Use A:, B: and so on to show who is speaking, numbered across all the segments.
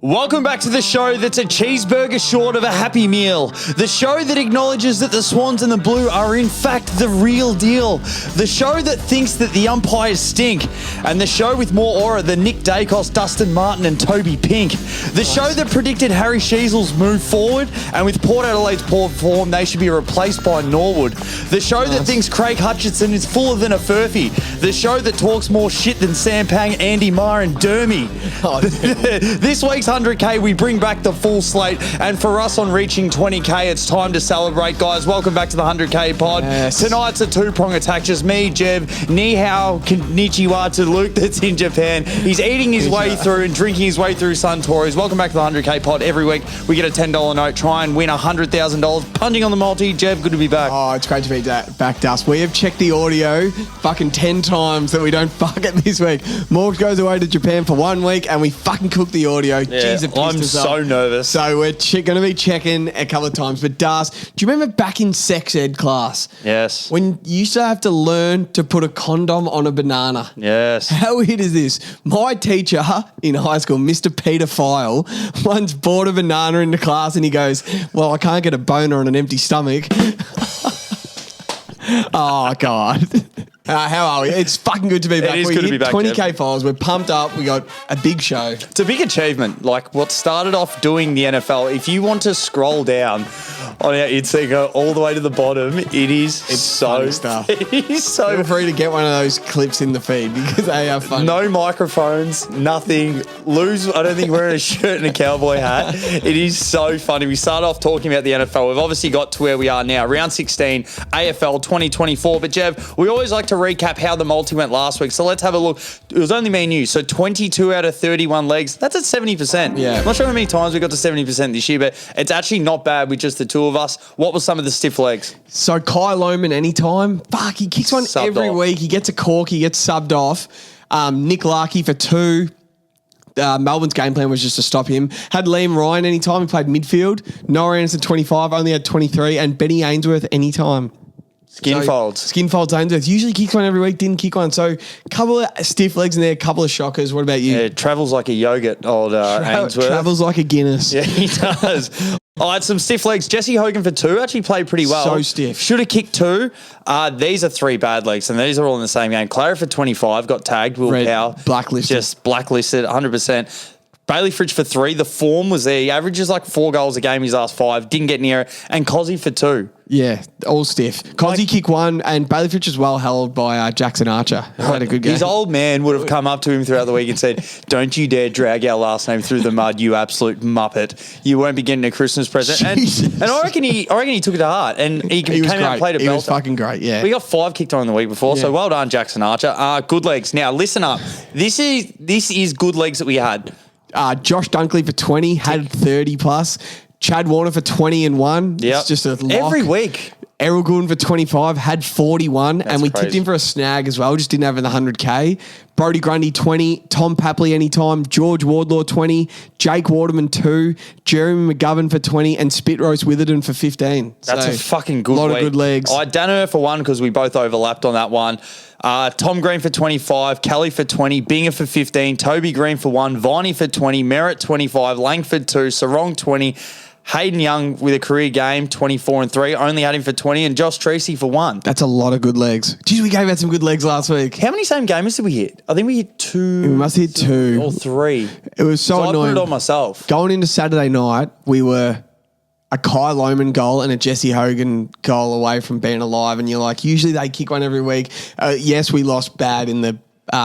A: Welcome back to the show that's a cheeseburger short of a Happy Meal. The show that acknowledges that the Swans and the Blue are in fact the real deal. The show that thinks that the umpires stink. And the show with more aura than Nick Dacos, Dustin Martin and Toby Pink. The show that predicted Harry Sheezel's move forward, and with Port Adelaide's poor form, they should be replaced by Norwood. The show that thinks Craig Hutchinson is fuller than a furphy. The show that talks more shit than Sam Pang, Andy Marr and Dermy. This week's 100K, we bring back the full slate, and for us on reaching 20K, it's time to celebrate, guys. Welcome back to the 100K pod.
B: Yes.
A: Tonight's a two-prong attack, just me, Jeb, ni hao konnichiwa to Luke that's in Japan. He's eating his way through and drinking his way through Suntories. Welcome back to the 100K pod. Every week we get a $10 note, try and win $100,000. Punting on the multi. Jeb, good to be back.
B: Oh, it's great to be back, Dust. We have checked the audio fucking 10 times that we don't fuck it this week. Morgs goes away to Japan for 1 week and we fucking cook the audio.
A: Yeah,
B: Jeez, it pissed
A: I'm
B: us
A: so
B: off.
A: nervous.
B: So we're going to be checking a couple of times. But Dust, do you remember back in sex ed class?
A: Yes.
B: When you used to have to learn to put a condom on a banana.
A: Yes.
B: How weird is this? My teacher in high school, Mr. Peter File, once brought a banana into class and he goes, well, I can't get a boner on an empty stomach. Oh, God. How are we? It's fucking good to be back.
A: It is
B: We
A: good to
B: hit
A: be back,
B: 20K
A: Jeff.
B: files. We're pumped up. We got a big show.
A: It's a big achievement. Like what started off doing the NFL, if you want to scroll down on our Instagram, go all the way to the bottom, it's so
B: funny stuff.
A: It is so
B: Feel free to get one of those clips in the feed because they are funny.
A: no microphones, nothing. Lou's, I don't think wearing a shirt and a cowboy hat. It is so funny. We started off talking about the NFL. We've obviously got to where we are now, round 16, AFL 2024. But Jev, we always like to recap how the multi went last week. So let's have a look. It was only me and you. So 22 out of 31 legs. That's at 70%.
B: Yeah.
A: I'm not sure how many times we got to 70% this year, but it's actually not bad with just the two of us. What were some of the stiff legs?
B: So Kai Lohman anytime. Fuck, he kicks one
A: Subbed
B: every
A: off.
B: week. He gets a cork. He gets subbed off. Nick Larkey for 2. Melbourne's game plan was just to stop him. Had Liam Ryan anytime. He played midfield. Noah Anderson 25. Only had 23. And Benny Ainsworth anytime.
A: Skin folds.
B: Skin folds Ainsworth. Usually kicks one every week. Didn't kick one. So a couple of stiff legs in there. A couple of shockers. What about you?
A: Yeah, travels like a yogurt, old Ainsworth.
B: Travels like a Guinness.
A: Yeah, he does. I had some stiff legs. Jesse Hogan for 2 actually played pretty well.
B: So stiff.
A: Should have kicked 2. These are 3 bad legs, and these are all in the same game. Clara for 25 got tagged. Will
B: Red,
A: Powell
B: blacklisted.
A: just blacklisted 100%. Bailey Fridge for 3. The form was there. He averages like 4 goals a game his last 5. Didn't get near it. And Cozzy for 2.
B: Yeah, all stiff. Cozzy kick 1, and Bailey Fitch was well held by Jackson Archer. Had a good game.
A: His old man would have come up to him throughout the week and said, "Don't you dare drag our last name through the mud, you absolute muppet. You won't be getting a Christmas present." And I reckon he took it to heart, and he came
B: was
A: out and
B: great.
A: played a belter.
B: He was fucking great, yeah.
A: We got 5 kicked on in the week before, so
B: Yeah.
A: well done, Jackson Archer. Good legs. Now listen up. This is good legs that we had.
B: Josh Dunkley for 20, had 30 plus. Chad Warner for 20 and 1.
A: Yeah,
B: It's just a lock.
A: every week.
B: Errol Goulden for 25, had 41, and we tipped
A: crazy.
B: him for a snag as well, just didn't have in the 100K. Brody Grundy, 20, Tom Papley anytime, George Wardlaw, 20, Jake Waterman, 2, Jeremy McGovern for 20, and Spit Roast Witherden for 15.
A: That's
B: So,
A: a fucking good
B: lot
A: week.
B: of good legs.
A: I had Danaher for 1 because we both overlapped on that one. Tom Green for 25, Kelly for 20, Binger for 15, Toby Green for 1, Viney for 20, Merritt 25, Langford 2, Sarong 20, Hayden Young with a career game, 24 and 3, only had him for 20, and Josh Treacy for 1.
B: That's a lot of good legs. Geez, we gave out some good legs last week.
A: How many same gamers did we hit? I think we hit 2.
B: We must hit 2.
A: Or 3.
B: It was so
A: I put
B: annoying.
A: it on myself.
B: Going into Saturday night, we were a Kai Lohman goal and a Jesse Hogan goal away from being alive. And you're like, usually they kick one every week. Yes, we lost bad in the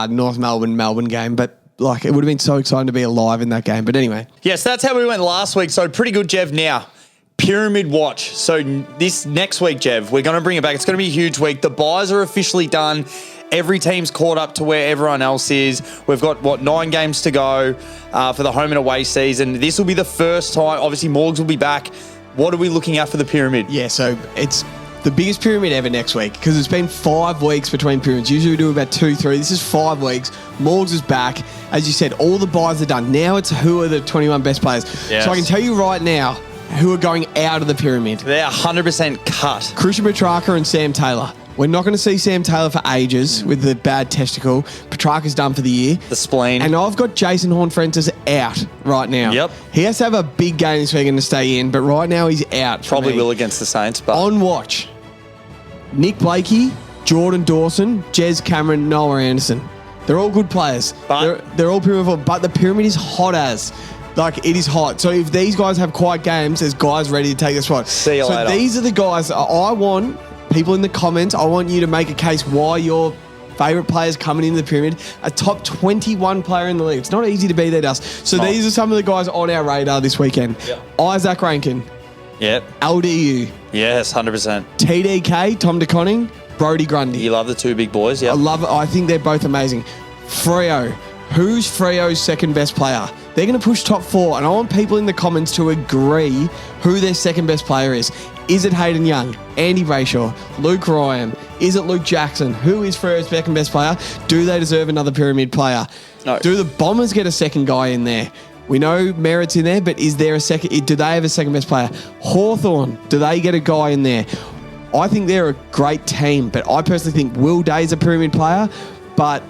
B: North Melbourne game, but like it would have been so exciting to be alive in that game. But anyway.
A: Yes, that's how we went last week. So pretty good, Jev. Now, Pyramid Watch. So this next week, Jev, we're going to bring it back. It's going to be a huge week. The buys are officially done. Every team's caught up to where everyone else is. We've got, 9 games to go for the home and away season. This will be the first time. Obviously, Morgs will be back. What are we looking at for the pyramid?
B: Yeah, so it's the biggest pyramid ever next week because it's been 5 weeks between pyramids. Usually we do about 2, 3. This is 5 weeks. Morgs is back. As you said, all the buys are done. Now it's who are the 21 best players.
A: Yes.
B: So I can tell you right now who are going out of the pyramid.
A: They're 100% cut.
B: Christian Petrarca and Sam Taylor. We're not going to see Sam Taylor for ages with the bad testicle. Petrarca's done for the year.
A: The spleen.
B: And I've got Jason Horne-Francis out right now.
A: Yep.
B: He has to have a big game this weekend to stay in, but right now he's out.
A: Probably will against the Saints. But
B: on watch, Nick Blakey, Jordan Dawson, Jez Cameron, Noah Anderson. They're all good players.
A: But
B: they're all pyramid, but the pyramid is hot as. Like, it is hot. So if these guys have quiet games, there's guys ready to take the spot.
A: See you later.
B: So these are the guys I want. People in the comments, I want you to make a case why your favourite players coming into the pyramid. A top 21 player in the league. It's not easy to be there, Dust. So these are some of the guys on our radar this weekend.
A: Yep.
B: Isaac Rankin.
A: Yep.
B: LDU.
A: Yes, 100%.
B: TDK, Tom DeConning. Brody Grundy.
A: You love the two big boys, yeah.
B: I love it. I think they're both amazing. Freo. Who's Freo's second best player? They're going to push top 4, and I want people in the comments to agree who their second best player is. Is it Hayden Young, Andy Brayshaw, Luke Ryan? Is it Luke Jackson? Who is Freo's second best player? Do they deserve another pyramid player?
A: No.
B: Do the Bombers get a second guy in there? We know Merritt's in there, but is there a second? Do they have a second best player? Hawthorn, do they get a guy in there? I think they're a great team, but I personally think Will Day's a pyramid player, but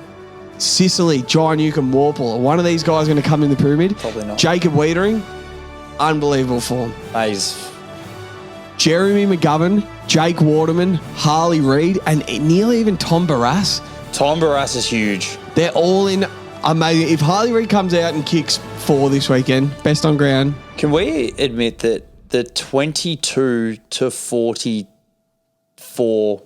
B: Sicily, John Newcomb, Warple, are one of these guys going to come in the pyramid?
A: Probably not.
B: Jacob Wiedering, unbelievable form.
A: He's
B: Jeremy McGovern, Jake Waterman, Harley Reid, and nearly even Tom Barras.
A: Tom Barras is huge.
B: They're all in amazing. If Harley Reid comes out and kicks 4 this weekend, best on ground.
A: Can we admit that the 22 to 44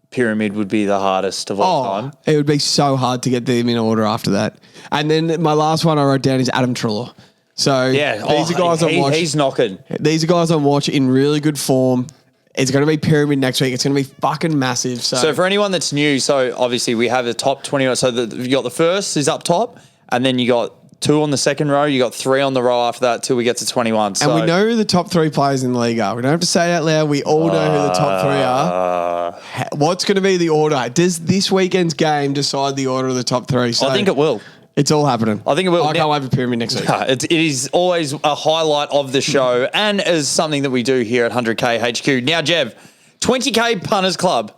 A: pyramid would be the hardest of all time?
B: It would be so hard to get them in order after that. And then my last one I wrote down is Adam Trelaw. So
A: Yeah.
B: these are guys on watch.
A: He's knocking.
B: These are guys on watch in really good form. It's going to be pyramid next week. It's going to be fucking massive.
A: So for anyone that's new, so obviously we have the top 20. So you got the first is up top, and then you got 2 on the second row. You got 3 on the row after that till we get to 21. So,
B: and we know who the top 3 players in the league are. We don't have to say it out loud. We all know who the top 3 are. What's going to be the order? Does this weekend's game decide the order of the top 3? So
A: I think it will.
B: It's all happening.
A: I think it will.
B: I can't wait for pyramid next week.
A: It is always a highlight of the show and as something that we do here at 100K HQ. Now, Jev, 20K Punters Club.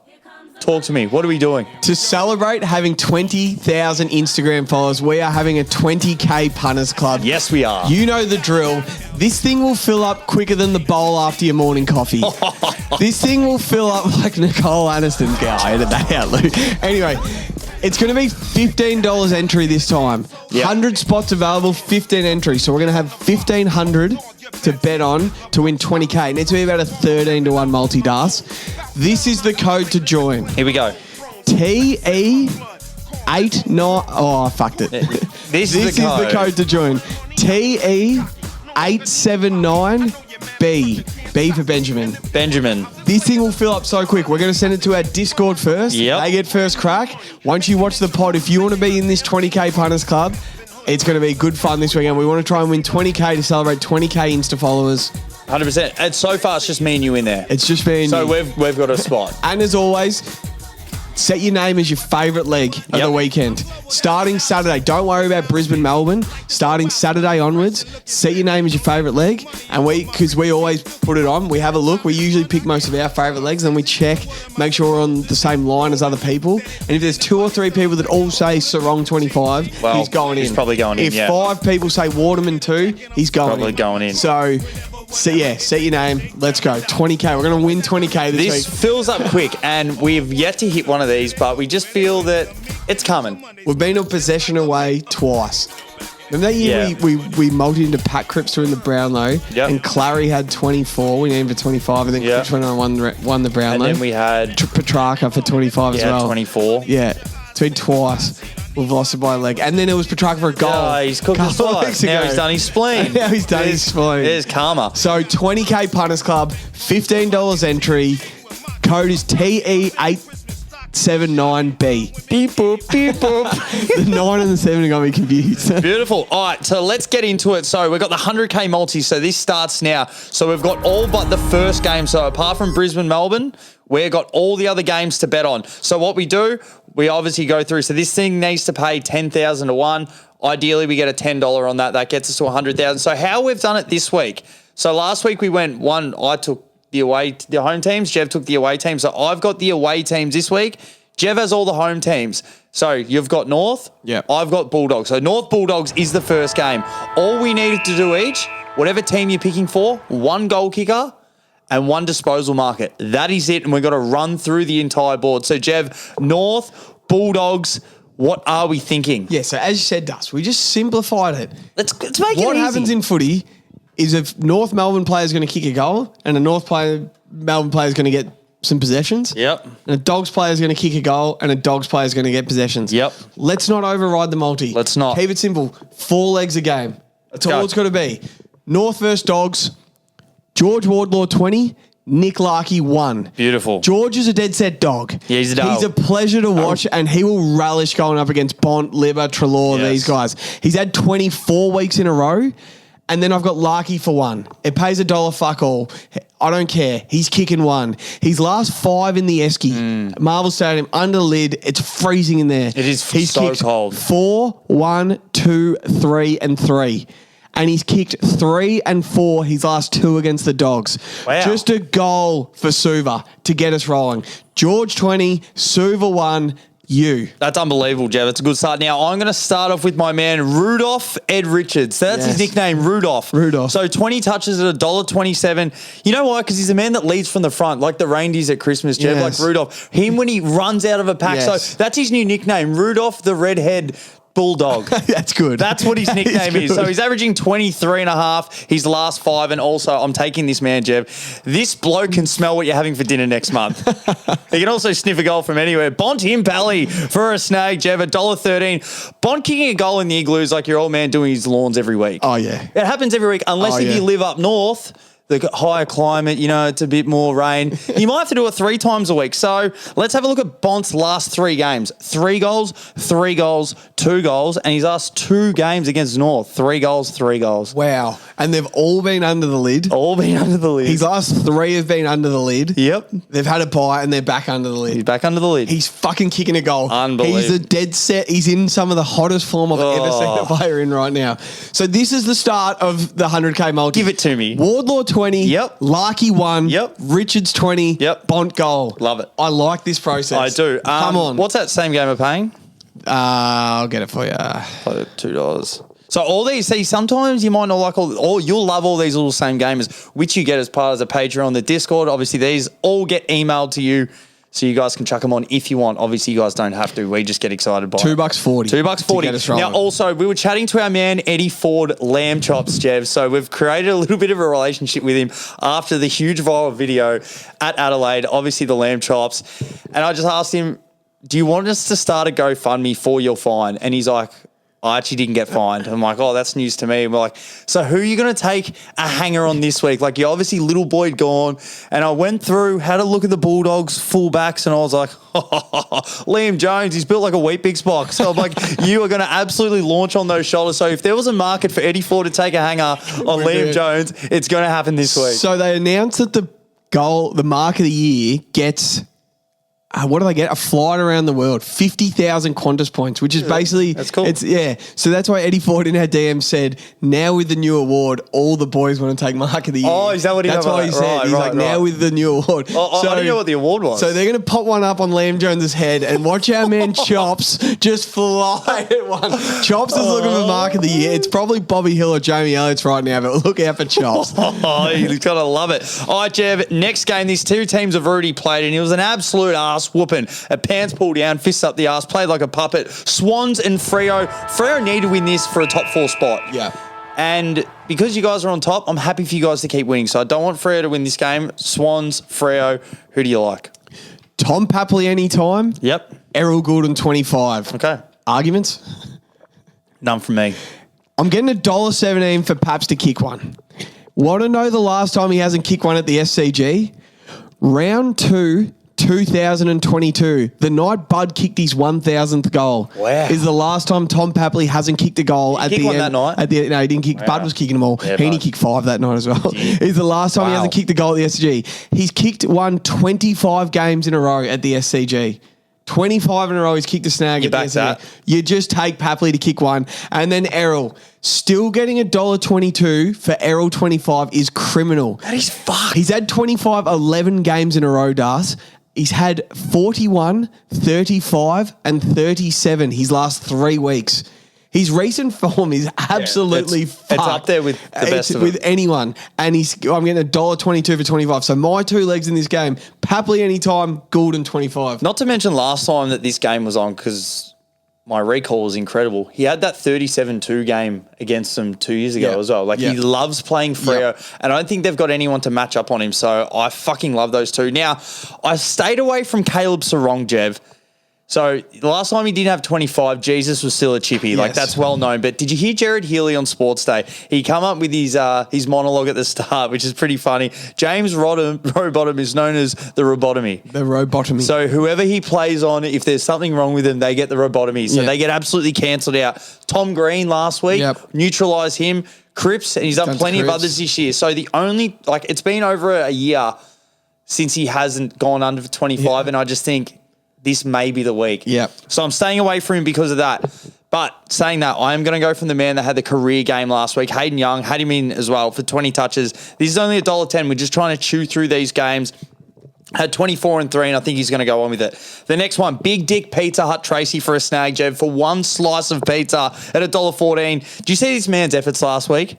A: Talk to me. What are we doing?
B: To celebrate having 20,000 Instagram followers, we are having a 20K Punters Club.
A: Yes, we are.
B: You know the drill. This thing will fill up quicker than the bowl after your morning coffee. This thing will fill up like Nicole Aniston. I edited that out, Lou. Anyway, it's going to be $15 entry this time.
A: Yep.
B: 100 spots available, 15 entries. So we're going to have 1,500 to bet on to win 20K. It needs to be about a 13 to 1 multi-dust. This is the code to join.
A: Here we go.
B: TE89. Oh, I fucked it.
A: This is the
B: code to join. TE879B. B for Benjamin.
A: Benjamin.
B: This thing will fill up so quick. We're going to send it to our Discord first.
A: Yep.
B: They get first crack. Once you watch the pod, if you want to be in this 20K Punters Club, it's going to be good fun this weekend. We want to try and win 20K to celebrate 20K Insta followers.
A: 100%. And so far, it's just me and you in there.
B: It's just me and
A: So
B: you.
A: we've got a spot.
B: And as always, set your name as your favourite leg of the weekend. Starting Saturday. Don't worry about Brisbane, Melbourne. Starting Saturday onwards, set your name as your favourite leg. And because we always put it on, we have a look. We usually pick most of our favourite legs, and we check, make sure we're on the same line as other people. And if there's 2 or 3 people that all say Sarong 25,
A: Well,
B: he's going in.
A: he's probably going in,
B: If
A: yeah.
B: 5 people say Waterman 2, he's going
A: Probably
B: in.
A: going in.
B: So set your name. Let's go. 20K. We're going to win 20K this
A: This
B: week.
A: fills up quick, and we've yet to hit one of these, but we just feel that it's coming.
B: We've been a possession away twice. Remember that year
A: Yeah.
B: we multi into Pat Cripster in the Brownlow,
A: Yep.
B: and Clary had 24. We named for 25, and then
A: Yep.
B: Cripps went on and won the Brownlow.
A: And then we had
B: Petrarca for 25 as well.
A: 24.
B: Yeah, it's been twice. We've lost it by a leg, and then it was Petrarca for a goal.
A: Oh, he's cooked his
B: Couple of
A: twice.
B: weeks
A: Now
B: ago.
A: he's done his spleen.
B: Now he's done his spleen.
A: There's karma.
B: So 20K Punters Club, $15 entry. Code is TE879B. Beep boop, beep boop. The 9 and the 7 are going to be confused.
A: Beautiful. All right, so let's get into it. So we've got the 100K multi. So this starts now. So we've got all but the first game. So apart from Brisbane, Melbourne, we've got all the other games to bet on. So what we do, we obviously go through. So this thing needs to pay 10,000 to 1. Ideally, we get a $10 on that. That gets us to 100,000. So how we've done it this week. So last week we went one. I took the home teams. Jev took the away teams. So I've got the away teams this week. Jev has all the home teams. So you've got North.
B: Yep.
A: I've got Bulldogs. So North Bulldogs is the first game. All we needed to do each, whatever team you're picking for, 1 goal kicker and 1 disposal market. That is it. And we've got to run through the entire board. So Jev, North, Bulldogs, what are we thinking?
B: Yeah, so as you said, Dust, we just simplified it.
A: Let's make it easy.
B: What happens in footy is if North Melbourne player is going to kick a goal and a Melbourne player is going to get some possessions.
A: Yep.
B: And a Dogs player is going to kick a goal and a Dogs player is going to get possessions.
A: Yep.
B: Let's not override the multi.
A: Let's not.
B: Keep it simple. 4 legs a game. That's all it's got to be. North versus Dogs. George Wardlaw 20. Nick Larkey 1.
A: Beautiful.
B: George is a dead set dog.
A: Yeah, he's a dog.
B: He's a pleasure to watch, and he will relish going up against Bont, Libba, Treloar, these guys. He's had 24 weeks in a row, and then I've got Larkey for 1. It pays $1 fuck all. I don't care. He's kicking 1. His last 5 in the Esky, Marvel Stadium, under the lid. It's freezing in there.
A: It is
B: He's
A: so
B: kicked
A: cold.
B: 4, 1, 2, 3, and 3. And he's kicked 3 and 4 his last 2 against the Dogs.
A: Wow.
B: Just a goal for Suva to get us rolling. George 20, Suva 1, you.
A: That's unbelievable, Jeff. That's a good start. Now, I'm going to start off with my man, Rudolph Ed Richards. So that's his nickname, Rudolph.
B: Rudolph.
A: So 20 touches at $1.27. You know why? Because he's a man that leads from the front, like the reindeers at Christmas, Jeff,
B: Yes.
A: like Rudolph. Him when he runs out of a pack.
B: Yes.
A: So that's his new nickname, Rudolph the Redhead Bulldog.
B: That's good.
A: That's what his nickname is.
B: good.
A: So he's averaging 23 and a half his last 5. And also, I'm taking this man, Jev. This bloke can smell what you're having for dinner next month. He can also sniff a goal from anywhere. Bont him, Pally, for a snag, Jev, $1.13. Bont kicking a goal in the igloos like your old man doing his lawns every week.
B: Oh, yeah.
A: It happens every week, unless if you live up north, the higher climate, you know, it's a bit more rain. You might have to do it 3 times a week. So let's have a look at Bont's last 3 games. 3 goals, 3 goals, 2 goals, and his last 2 games against North. 3 goals, 3 goals.
B: Wow. And they've all been under the lid.
A: All been under the lid.
B: His last 3 have been under the lid.
A: Yep.
B: They've had a bye and they're back under the lid.
A: He's back under the lid.
B: He's fucking kicking a goal.
A: Unbelievable.
B: He's a dead set. He's in some of the hottest form I've ever seen a player in right now. So this is the start of the 100K multi.
A: Give it to me.
B: Wardlaw 20.
A: Yep.
B: Larkey 1.
A: Yep.
B: Richards 20.
A: Yep.
B: Bont goal.
A: Love it.
B: I like this process.
A: I do.
B: Come on.
A: What's that same game of paying?
B: I'll get it for you.
A: $2. So all these, see, sometimes you might not like all you'll love all these little same gamers, which you get as part of the Patreon, the Discord. Obviously, these all get emailed to you, so you guys can chuck them on if you want. Obviously, you guys don't have to. We just get excited by
B: $2.40.
A: $2.40. Now, also, we were chatting to our man Eddie Ford, Lamb Chops, Jev. So we've created a little bit of a relationship with him after the huge viral video at Adelaide. Obviously, the Lamb Chops, and I just asked him, "Do you want us to start a GoFundMe for your fine?" And he's like, I actually didn't get fined. I'm like, oh, that's news to me. And we're like, so who are you going to take a hanger on this week? Like, you're obviously little Boyd gone. And I went through, had a look at the Bulldogs fullbacks, and I was like, Liam Jones, he's built like a Weet-Bix box. So I'm like, you are going to absolutely launch on those shoulders. So if there was a market for Eddie Ford to take a hanger on Liam Jones, it's going to happen this week.
B: So they announced that the mark of the year gets... what do they get? A flight around the world, 50,000 Qantas points, which is basically...
A: That's cool.
B: So that's why Eddie Ford in our DM said, now with the new award, all the boys want to take Mark of the Year.
A: Oh, is that what he
B: That's
A: meant
B: why
A: by
B: he
A: that?
B: said.
A: Right,
B: He's
A: right,
B: like, now
A: right.
B: with the new award.
A: I didn't know what the award was.
B: So they're going to pop one up on Liam Jones's head and watch our man Chops just fly at one. Chops is looking for Mark of the Year. It's probably Bobby Hill or Jamie Elliott's right now, but look out for Chops.
A: Oh, you've got to love it. All right, Jev, next game, these 2 teams have already played, and it was an absolute ass whooping. Pants pulled down, fists up the ass, played like a puppet. Swans and Freo. Freo need to win this for a top 4 spot.
B: Yeah.
A: And because you guys are on top, I'm happy for you guys to keep winning. So I don't want Freo to win this game. Swans, Freo, who do you like?
B: Tom Papley anytime.
A: Yep.
B: Errol Goulden 25.
A: Okay.
B: Arguments?
A: None from me.
B: I'm getting $1.17 for Paps to kick one. Want to know the last time he hasn't kicked one at the SCG? Round 2, 2022. The night Bud kicked his 1,000th goal.
A: Wow.
B: Is the last time Tom Papley hasn't kicked a goal at the
A: kick one
B: end.
A: that night?
B: No, he didn't kick.
A: Wow.
B: Bud was kicking them all.
A: Yeah,
B: Heaney
A: Bud.
B: kicked 5 that night as well. Is the last time he
A: Wow.
B: hasn't kicked a goal at the SCG. He's kicked one 25 games in a row at the SCG. 25 in a row, he's kicked a snag.
A: You back that.
B: You just take Papley to kick one. And then Errol, still getting $1.22 for Errol 25 is criminal.
A: That is fucked.
B: He's had 25, 11 games in a row, Das. He's had 41, 35, and 37 his last 3 weeks. His recent form is absolutely fucked.
A: It's up there with the best of
B: with
A: them.
B: anyone. And I'm getting $1.22 for 25. So my 2 legs in this game, Papley anytime, Goulden 25.
A: Not to mention last time that this game was on, because my recall was incredible. He had that 37-2 game against them 2 years ago as well. Like, he loves playing Freo, and I don't think they've got anyone to match up on him. So I fucking love those two. Now, I stayed away from Caleb Sarong, Jev. So the last time he didn't have 25, Jesus was still a chippy. Like, that's well known. But did you hear Jared Healy on Sports Day? He come up with his monologue at the start, which is pretty funny. James Rowbottom is known as the Robotomy.
B: The Robotomy.
A: So whoever he plays on, if there's something wrong with him, they get the Robotomy. So they get absolutely cancelled out. Tom Green last week, neutralised him. Cripps, and he's done plenty of others this year. So the only, like, it's been over a year since he hasn't gone under 25, and I just think this may be the week.
B: Yeah.
A: So I'm staying away from him because of that. But saying that, I am going to go from the man that had the career game last week, Hayden Young, had him in as well for 20 touches. This is only $1.10. We're just trying to chew through these games. Had 24 and 3, and I think he's going to go on with it. The next one, Big Dick Pizza Hut Tracy for a snag, Jev, for one slice of pizza at $1.14. Do you see this man's efforts last week?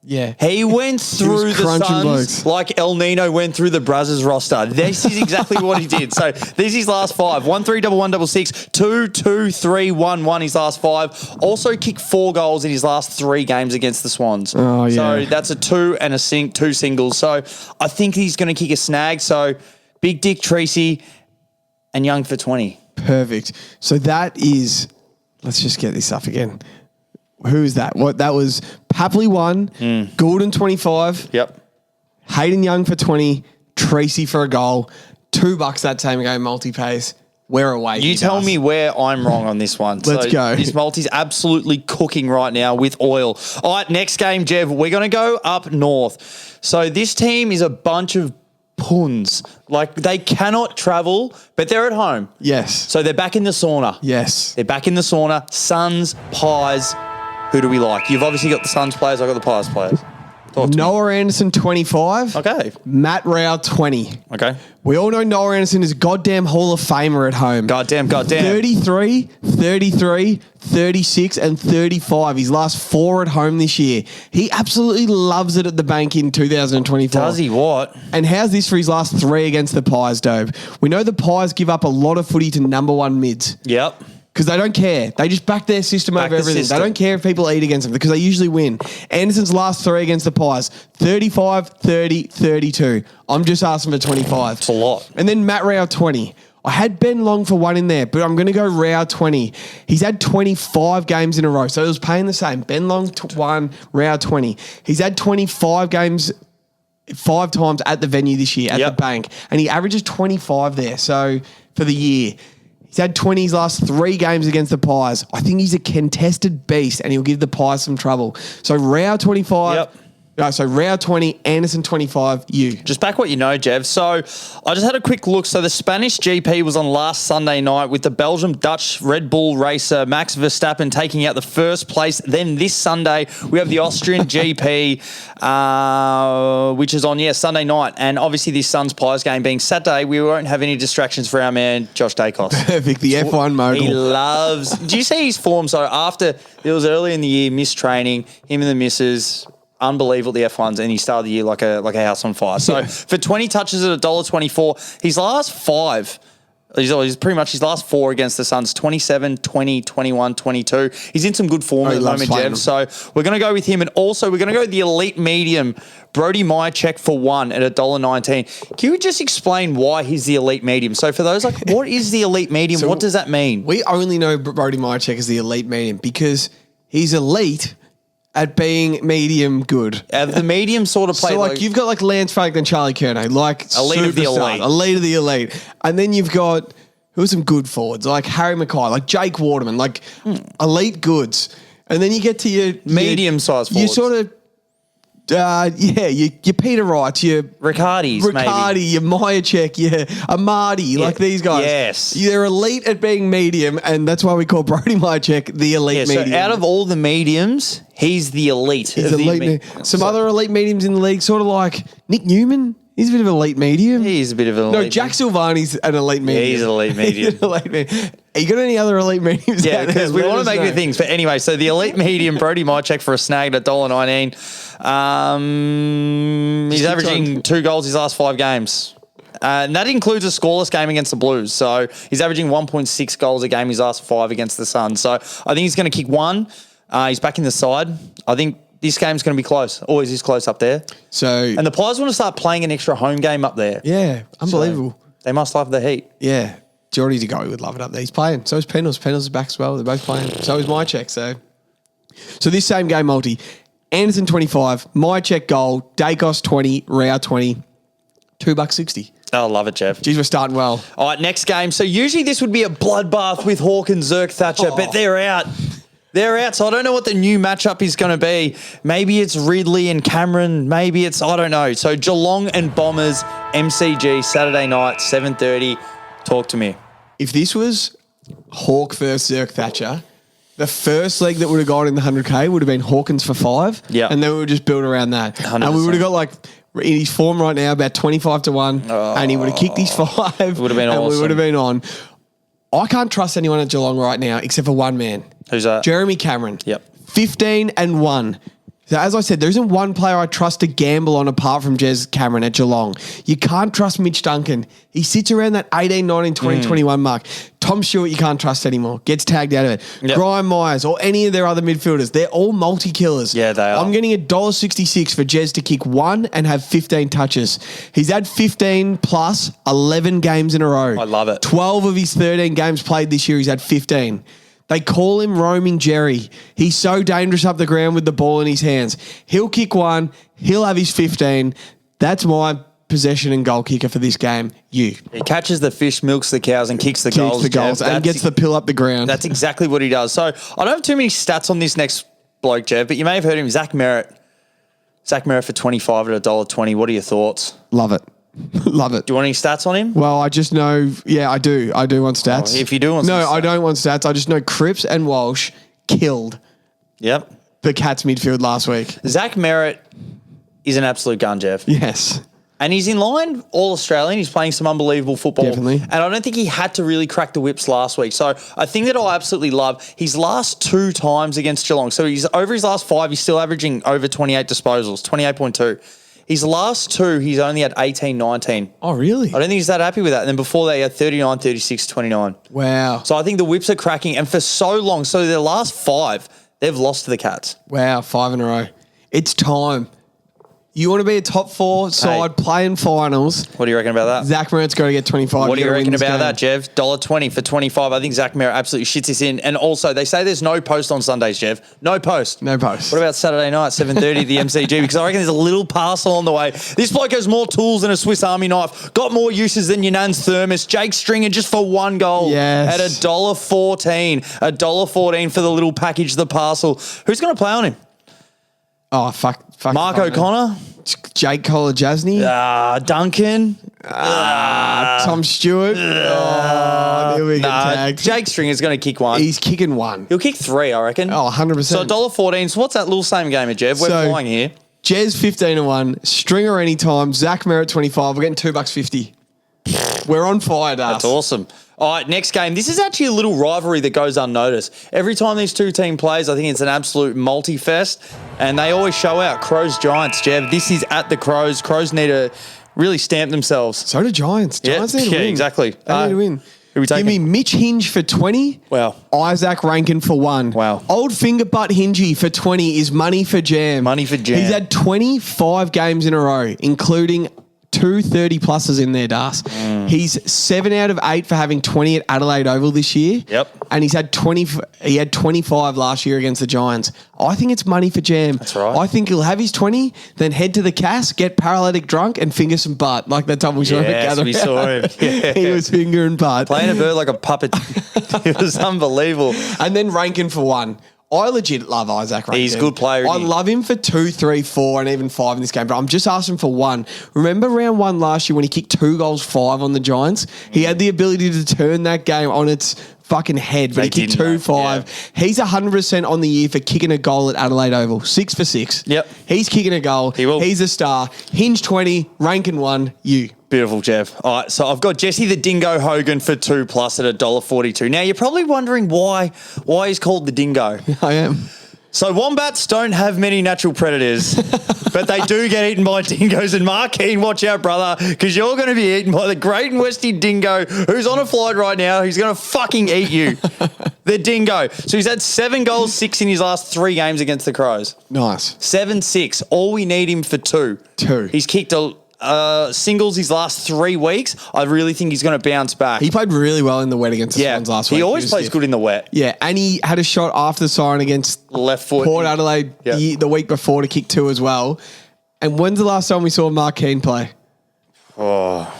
B: Yeah.
A: He went through the Suns like El Nino went through the Brazzers roster. This is exactly what he did. So this is his last 5. 1-3-1-1-6-6, 2-2-3-1-1 his last 5. Also kicked 4 goals in his last 3 games against the Swans.
B: Oh, yeah.
A: So that's a 2 and a 2 singles. So I think he's going to kick a snag. So Big Dick Tracy and Young for 20.
B: Perfect. So that is, let's just get this up again. Who is that? What that was Papley 1, Goulden 25.
A: Yep.
B: Hayden Young for 20, Tracy for a goal, $2 that same game multi-pays. We're away.
A: You tell me where I'm wrong on this one.
B: Let's go.
A: This multi's absolutely cooking right now with oil. All right, next game, Jev. We're going to go up north. So this team is a bunch of puns. Like, they cannot travel, but they're at home.
B: Yes.
A: So they're back in the sauna.
B: Yes.
A: They're back in the sauna. Suns, Pies. Who do we like? You've obviously got the Suns players. I've got the Pies players.
B: Noah Anderson, 25.
A: Okay.
B: Matt Rao, 20.
A: Okay.
B: We all know Noah Anderson is goddamn Hall of Famer at home.
A: Goddamn.
B: 33, 33, 36, and 35. His last 4 at home this year. He absolutely loves it at the bank in 2024.
A: Does he what?
B: And how's this for his last 3 against the Pies, Dove? We know the Pies give up a lot of footy to number 1 mids.
A: Yep.
B: Because they don't care. They just back their system over everything. They don't care if people eat against them because they usually win. Anderson's last 3 against the Pies, 35, 30, 32. I'm just asking for 25.
A: It's a lot.
B: And then Matt Rao, 20. I had Ben Long for 1 in there, but I'm going to go Rao, 20. He's had 25 games in a row, so it was paying the same. Ben Long, 1, Rao, 20. He's had 25 games 5 times at the venue this year, at the bank, and he averages 25 there. So for the year, he's had 20 his last 3 games against the Pies. I think he's a contested beast, and he'll give the Pies some trouble. So Rao 25.
A: Yep.
B: So Rao 20, Anderson 25, you.
A: Just back what you know, Jev. So I just had a quick look. So the Spanish GP was on last Sunday night with the Belgium-Dutch Red Bull racer Max Verstappen taking out the first place. Then this Sunday, we have the Austrian GP, which is on, Sunday night. And obviously this Suns Pies game being Saturday, we won't have any distractions for our man, Josh Dacos.
B: Perfect, the F1 mogul.
A: He loves... Do you see his form? So after, it was early in the year, missed training, him and the missus... Unbelievable, the F1s, and he started the year like a house on fire. So for 20 touches at $1.24, his last 5, he's pretty much his last 4 against the Suns, 27, 20, 21, 22. He's in some good form at the moment, Jev. So we're going to go with him, and also we're going to go with the elite medium, Brody Myercheck for 1 at $1.19. Can you just explain why he's the elite medium? So for those, like, what is the elite medium? What does that mean?
B: We only know Brody Myercheck as the elite medium because he's elite at being medium good.
A: The medium sort of play.
B: So, like, you've got, like, Lance Franklin, Charlie Kerno, like,
A: elite of the elite.
B: Elite of the elite. And then you've got, who are some good forwards? Like Harry Mackay, like Jake Waterman, like elite goods. And then you get to your...
A: Medium-sized forwards.
B: You sort of your Peter Wrights, your
A: Riccardi's,
B: Riccardi, your Majacek, your Amadi, like these guys.
A: Yes.
B: They're elite at being medium, and that's why we call Brody Majacek the elite medium.
A: So out of all the mediums, he's the elite.
B: He's elite. Some other elite mediums in the league, sort of like Nick Newman. He's a bit of an elite medium.
A: He's a bit of an elite.
B: No, Jack Silvani's an elite medium.
A: Yeah, he's an elite medium.
B: He's an elite medium. Are you got any other elite mediums?
A: Yeah, because we want to make new things. But anyway, so the elite medium, Brody Majacek for a snag at $1.19. He's averaging 2 goals his last 5 games. And that includes a scoreless game against the Blues. So he's averaging 1.6 goals a game his last 5 against the Suns. So I think he's going to kick 1. He's back in the side. I think this game's going to be close. Always is close up there. And the Pies want to start playing an extra home game up there.
B: Yeah, unbelievable.
A: So they must love the heat.
B: Yeah. Geordie to go would love it up there. He's playing. So is Pendles. Pendles is back as well. They're both playing. So is Majacek. So this same game multi, Anderson 25, Majacek goal, Dacos 20, Rao 20, $2.60.
A: Oh, I love it, Jeff.
B: Geez, we're starting well.
A: All right, next game. So usually this would be a bloodbath with Hawk and Zerk Thatcher, but they're out. They're out, so I don't know what the new matchup is going to be. Maybe it's Ridley and Cameron. Maybe it's, I don't know. So Geelong and Bombers, MCG, Saturday night, 7:30. Talk to me.
B: If this was Hawk versus Zerk Thatcher, the first leg that would have gone in the 100K would have been Hawkins for 5.
A: Yeah.
B: And then we would just build around that.
A: 100%.
B: And we would have got like, in his form right now, about 25-1. And he would have kicked his 5.
A: It would have been awesome.
B: And we would have been on. I can't trust anyone at Geelong right now except for one man.
A: Who's that?
B: Jeremy Cameron.
A: Yep.
B: 15-1. So as I said, there isn't one player I trust to gamble on apart from Jez Cameron at Geelong. You can't trust Mitch Duncan. He sits around that 18, 19, 20, 21 mark. Tom Stewart, you can't trust anymore. Gets tagged out of it.
A: Yep.
B: Brian Myers or any of their other midfielders, they're all multi-killers.
A: Yeah, they are.
B: I'm getting $1.66 for Jez to kick 1 and have 15 touches. He's had 15 plus 11 games in a row.
A: I love it.
B: 12 of his 13 games played this year, he's had 15. They call him Roaming Jerry. He's so dangerous up the ground with the ball in his hands. He'll kick 1. He'll have his 15. That's my possession and goal kicker for this game. You.
A: He catches the fish, milks the cows, and kicks the goals.
B: And gets the pill up the ground.
A: That's exactly what he does. So I don't have too many stats on this next bloke, Jeff, but you may have heard him, Zach Merritt. Zach Merritt for 25 at $1.20. What are your thoughts?
B: Love it. Love it.
A: Do you want any stats on him?
B: Well, I just know, I do. I do want stats.
A: If you do want
B: No,
A: some
B: I
A: stats.
B: don't want stats. I just know Cripps and Walsh killed
A: Yep.
B: the Cats midfield last week.
A: Zach Merritt is an absolute gun, Jeff.
B: Yes.
A: And he's in line All-Australian. He's playing some unbelievable football.
B: Definitely.
A: And I don't think he had to really crack the whips last week. So I think that I absolutely love his last 2 times against Geelong. So he's over his last 5, he's still averaging over 28 disposals, 28.2. His last 2, he's only had 18, 19.
B: Oh, really?
A: I don't think he's that happy with that. And then before that, he had 39, 36, 29.
B: Wow.
A: So I think the whips are cracking. And for so long, so their last 5, they've lost to the Cats.
B: Wow, 5 in a row. It's time. You want to be a top 4 side playing finals.
A: What do you reckon about that?
B: Zach Merritt's got to get 25.
A: What do you reckon about that, Jeff? $1.20 for 25. I think Zach Merritt absolutely shits this in. And also, they say there's no post on Sundays, Jeff. No post.
B: No post.
A: What about Saturday night, 7:30 at the MCG? Because I reckon there's a little parcel on the way. This bloke has more tools than a Swiss Army knife. Got more uses than your nan's thermos. Jake Stringer just for 1 goal.
B: Yes.
A: At $1.14. $1.14 for the little package, the parcel. Who's going to play on him?
B: Oh, fuck.
A: Mark O'Connor?
B: Jake Kolajasny?
A: Duncan?
B: Tom Stewart? There we get tagged.
A: Jake Stringer's going to kick 1.
B: He's kicking 1.
A: He'll kick 3, I reckon.
B: Oh, 100%.
A: So $1.14. So what's that little same game at, Jeff? We're flying here.
B: Jez 15-1, Stringer anytime, Zach Merritt 25. We're getting $2.50. We're on fire, Das.
A: That's awesome. All right, next game. This is actually a little rivalry that goes unnoticed. Every time these 2 teams plays, I think it's an absolute multi-fest, and they always show out. Crows Giants, Jeff. This is at the Crows. Crows need to really stamp themselves.
B: So do Giants. Giants need to win.
A: Yeah, exactly.
B: They need to win.
A: Who we taking?
B: Give me Mitch Hinge for 20.
A: Wow.
B: Isaac Rankin for 1.
A: Wow.
B: Old finger butt Hingy for 20 is money for Jam.
A: Money for Jam.
B: He's had 25 games in a row, including 2 30-pluses in there, Das. He's 7 out of 8 for having 20 at Adelaide Oval this year.
A: Yep.
B: And he's had 20. He had 25 last year against the Giants. I think it's money for Jam.
A: That's right.
B: I think he'll have his 20, then head to the Cass, get paralytic drunk, and finger some butt like that time we saw him at Gather.
A: We saw him. Yeah.
B: He was fingering butt.
A: Playing a bird like a puppet. It was unbelievable.
B: And then Rankin for 1. I legit love Isaac Rankin.
A: He's a good player.
B: I love him for 2, 3, 4, and even 5 in this game, but I'm just asking for 1. Remember round 1 last year when he kicked 2 goals, 5 on the Giants? He had the ability to turn that game on its fucking head, but he kicked 2, 5. Yeah. He's 100% on the year for kicking a goal at Adelaide Oval. 6 for 6.
A: Yep.
B: He's kicking a goal.
A: He will.
B: He's a star. Hinge 20, Rankin 1, you.
A: Beautiful, Jeff. All right, so I've got Jesse the Dingo Hogan for 2+ at $1.42. Now, you're probably wondering why he's called the Dingo.
B: I am.
A: So wombats don't have many natural predators, but they do get eaten by dingoes. And Markeen, watch out, brother, because you're going to be eaten by the great and Westy dingo who's on a flight right now. He's going to fucking eat you. The dingo. So he's had 7 goals, 6 in his last 3 games against the Crows.
B: Nice.
A: 7-6. All we need him for 2.
B: 2.
A: He's kicked singles his last 3 weeks. I really think he's going to bounce back.
B: He played really well in the wet against the Swans last week.
A: He always plays good in the wet.
B: Yeah, and he had a shot after the siren against
A: left foot
B: Port Adelaide the week before to kick 2 as well. And when's the last time we saw Mark Keane play?
A: Oh.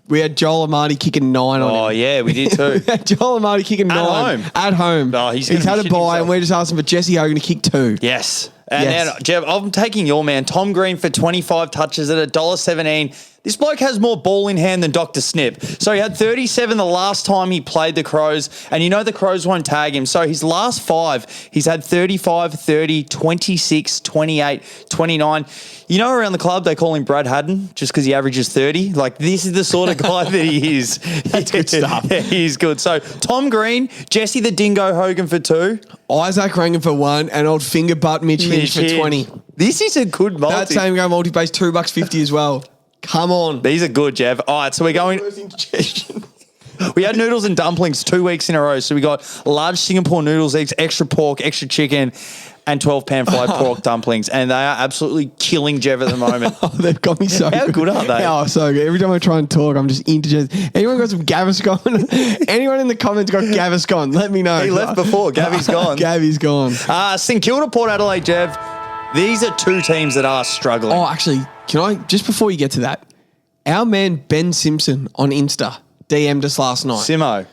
B: We had Joel Amati kicking 9 on him.
A: Oh, yeah, we did too.
B: Joel Amati kicking 9. At home.
A: No, he's
B: had a bye, and we're just asking for Jesse Hogan to kick 2.
A: Yes. And now, Jeb, I'm taking your man, Tom Green, for 25 touches at $1.17. This bloke has more ball in hand than Dr. Snip. So he had 37 the last time he played the Crows, and you know the Crows won't tag him. So his last 5, he's had 35, 30, 26, 28, 29. You know around the club they call him Brad Haddon just because he averages 30? Like, this is the sort of guy that he is.
B: That's good stuff.
A: Yeah, he's good. So Tom Green, Jesse the Dingo Hogan for 2.
B: Isaac Rankin for 1, and old finger butt Mitch Hinge for 20.
A: This is a good multi.
B: That same game multi pays $2.50 as well. Come on.
A: These are good, Jeff. All right, so we're going. We had noodles and dumplings 2 weeks in a row. So we got large Singapore noodles, eggs, extra pork, extra chicken, and 12 pan fried pork dumplings. And they are absolutely killing Jeff at the moment.
B: They've got me so
A: How good are they?
B: Oh, so good. Every time I try and talk, I'm just indigested. Anyone got some Gaviscon? Anyone in the comments got Gaviscon? Let me know.
A: He left before. Gabby's gone.
B: Gabby's gone.
A: St Kilda, Port Adelaide, Jeff. These are 2 teams that are struggling.
B: Oh, actually, can I, just before you get to that, our man Ben Simpson on Insta DM'd us last night.
A: Simo.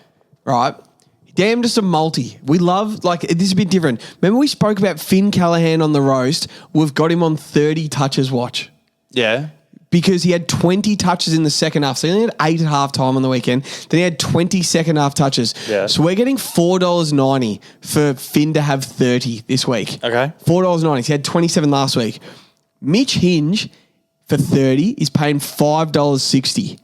B: Right? He DM'd us a multi. We love, like, this is a bit different. Remember we spoke about Finn Callahan on the roast? We've got him on 30 touches watch.
A: Yeah.
B: Because he had 20 touches in the second half. So he only had 8 at half time on the weekend. Then he had 20 second half touches.
A: Yeah.
B: So we're getting $4.90 for Finn to have 30 this week.
A: Okay.
B: $4.90. He had 27 last week. Mitch Hinge for 30 is paying $5.60.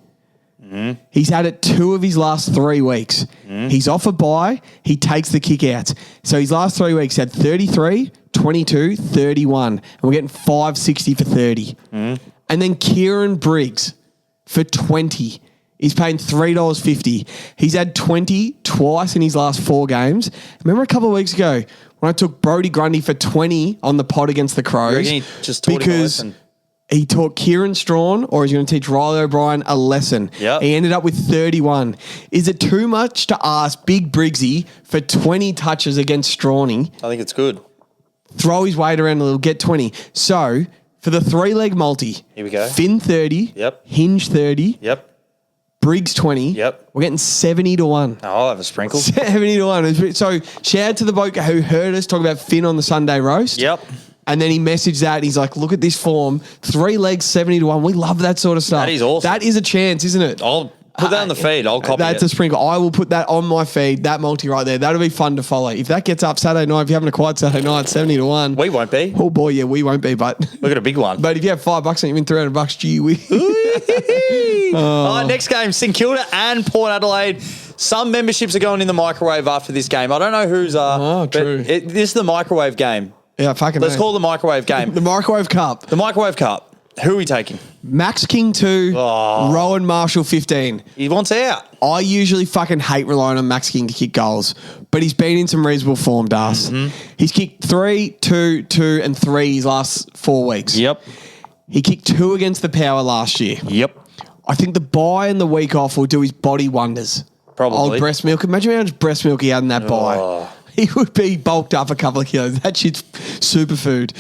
B: Mm-hmm. He's had it 2 of his last 3 weeks. Mm-hmm. He's off a bye. He takes the kick out. So his last 3 weeks had 33, 22, 31. And we're getting $5.60 for 30. Mm-hmm. And then Kieran Briggs for 20. He's paying $3.50. He's had 20 twice in his last 4 games. Remember a couple of weeks ago when I took Brodie Grundy for 20 on the pod against the Crows?
A: He just taught him a lesson.
B: He taught Kieran Strawn, or he's going to teach Riley O'Brien a lesson.
A: Yep.
B: He ended up with 31. Is it too much to ask Big Briggsy for 20 touches against Strawny?
A: I think it's good.
B: Throw his weight around a little, get 20. So, for the 3-leg multi,
A: here we go.
B: Finn 30,
A: yep.
B: Hinge 30,
A: yep.
B: Briggs 20.
A: Yep.
B: We're getting 70 to 1.
A: Oh, I'll have a sprinkle.
B: 70 to 1. So, shout out to the bloke who heard us talk about Finn on the Sunday roast.
A: Yep.
B: And then he messaged that. And he's like, look at this form. 3 legs, 70 to 1. We love that sort of stuff.
A: That is awesome.
B: That is a chance, isn't it?
A: I'll put that on the feed. I'll copy
B: That's a sprinkle. I will put that on my feed, that multi right there. That'll be fun to follow. If that gets up Saturday night, if you're having a quiet Saturday night, 70 to 1.
A: We won't be.
B: Oh, boy, yeah, we won't be, but...
A: We've got a big one.
B: But if you have $5 and you win $300, gee, we...
A: All right, next game, St Kilda and Port Adelaide. Some memberships are going in the microwave after this game. I don't know whose are.
B: Oh, true.
A: This is the microwave game.
B: Yeah, fucking
A: Let's call it the microwave game.
B: The Microwave Cup.
A: The Microwave Cup. Who are we taking?
B: Max King 2, Rowan Marshall 15.
A: He wants out.
B: I usually fucking hate relying on Max King to kick goals, but he's been in some reasonable form, Das. Mm-hmm. He's kicked 3, 2, 2, and 3 his last 4 weeks.
A: Yep.
B: He kicked 2 against the Power last year.
A: Yep.
B: I think the bye and the week off will do his body wonders.
A: Probably.
B: Old breast milk. Imagine how much breast milk he had in that bye. He would be bulked up a couple of kilos. That shit's superfood.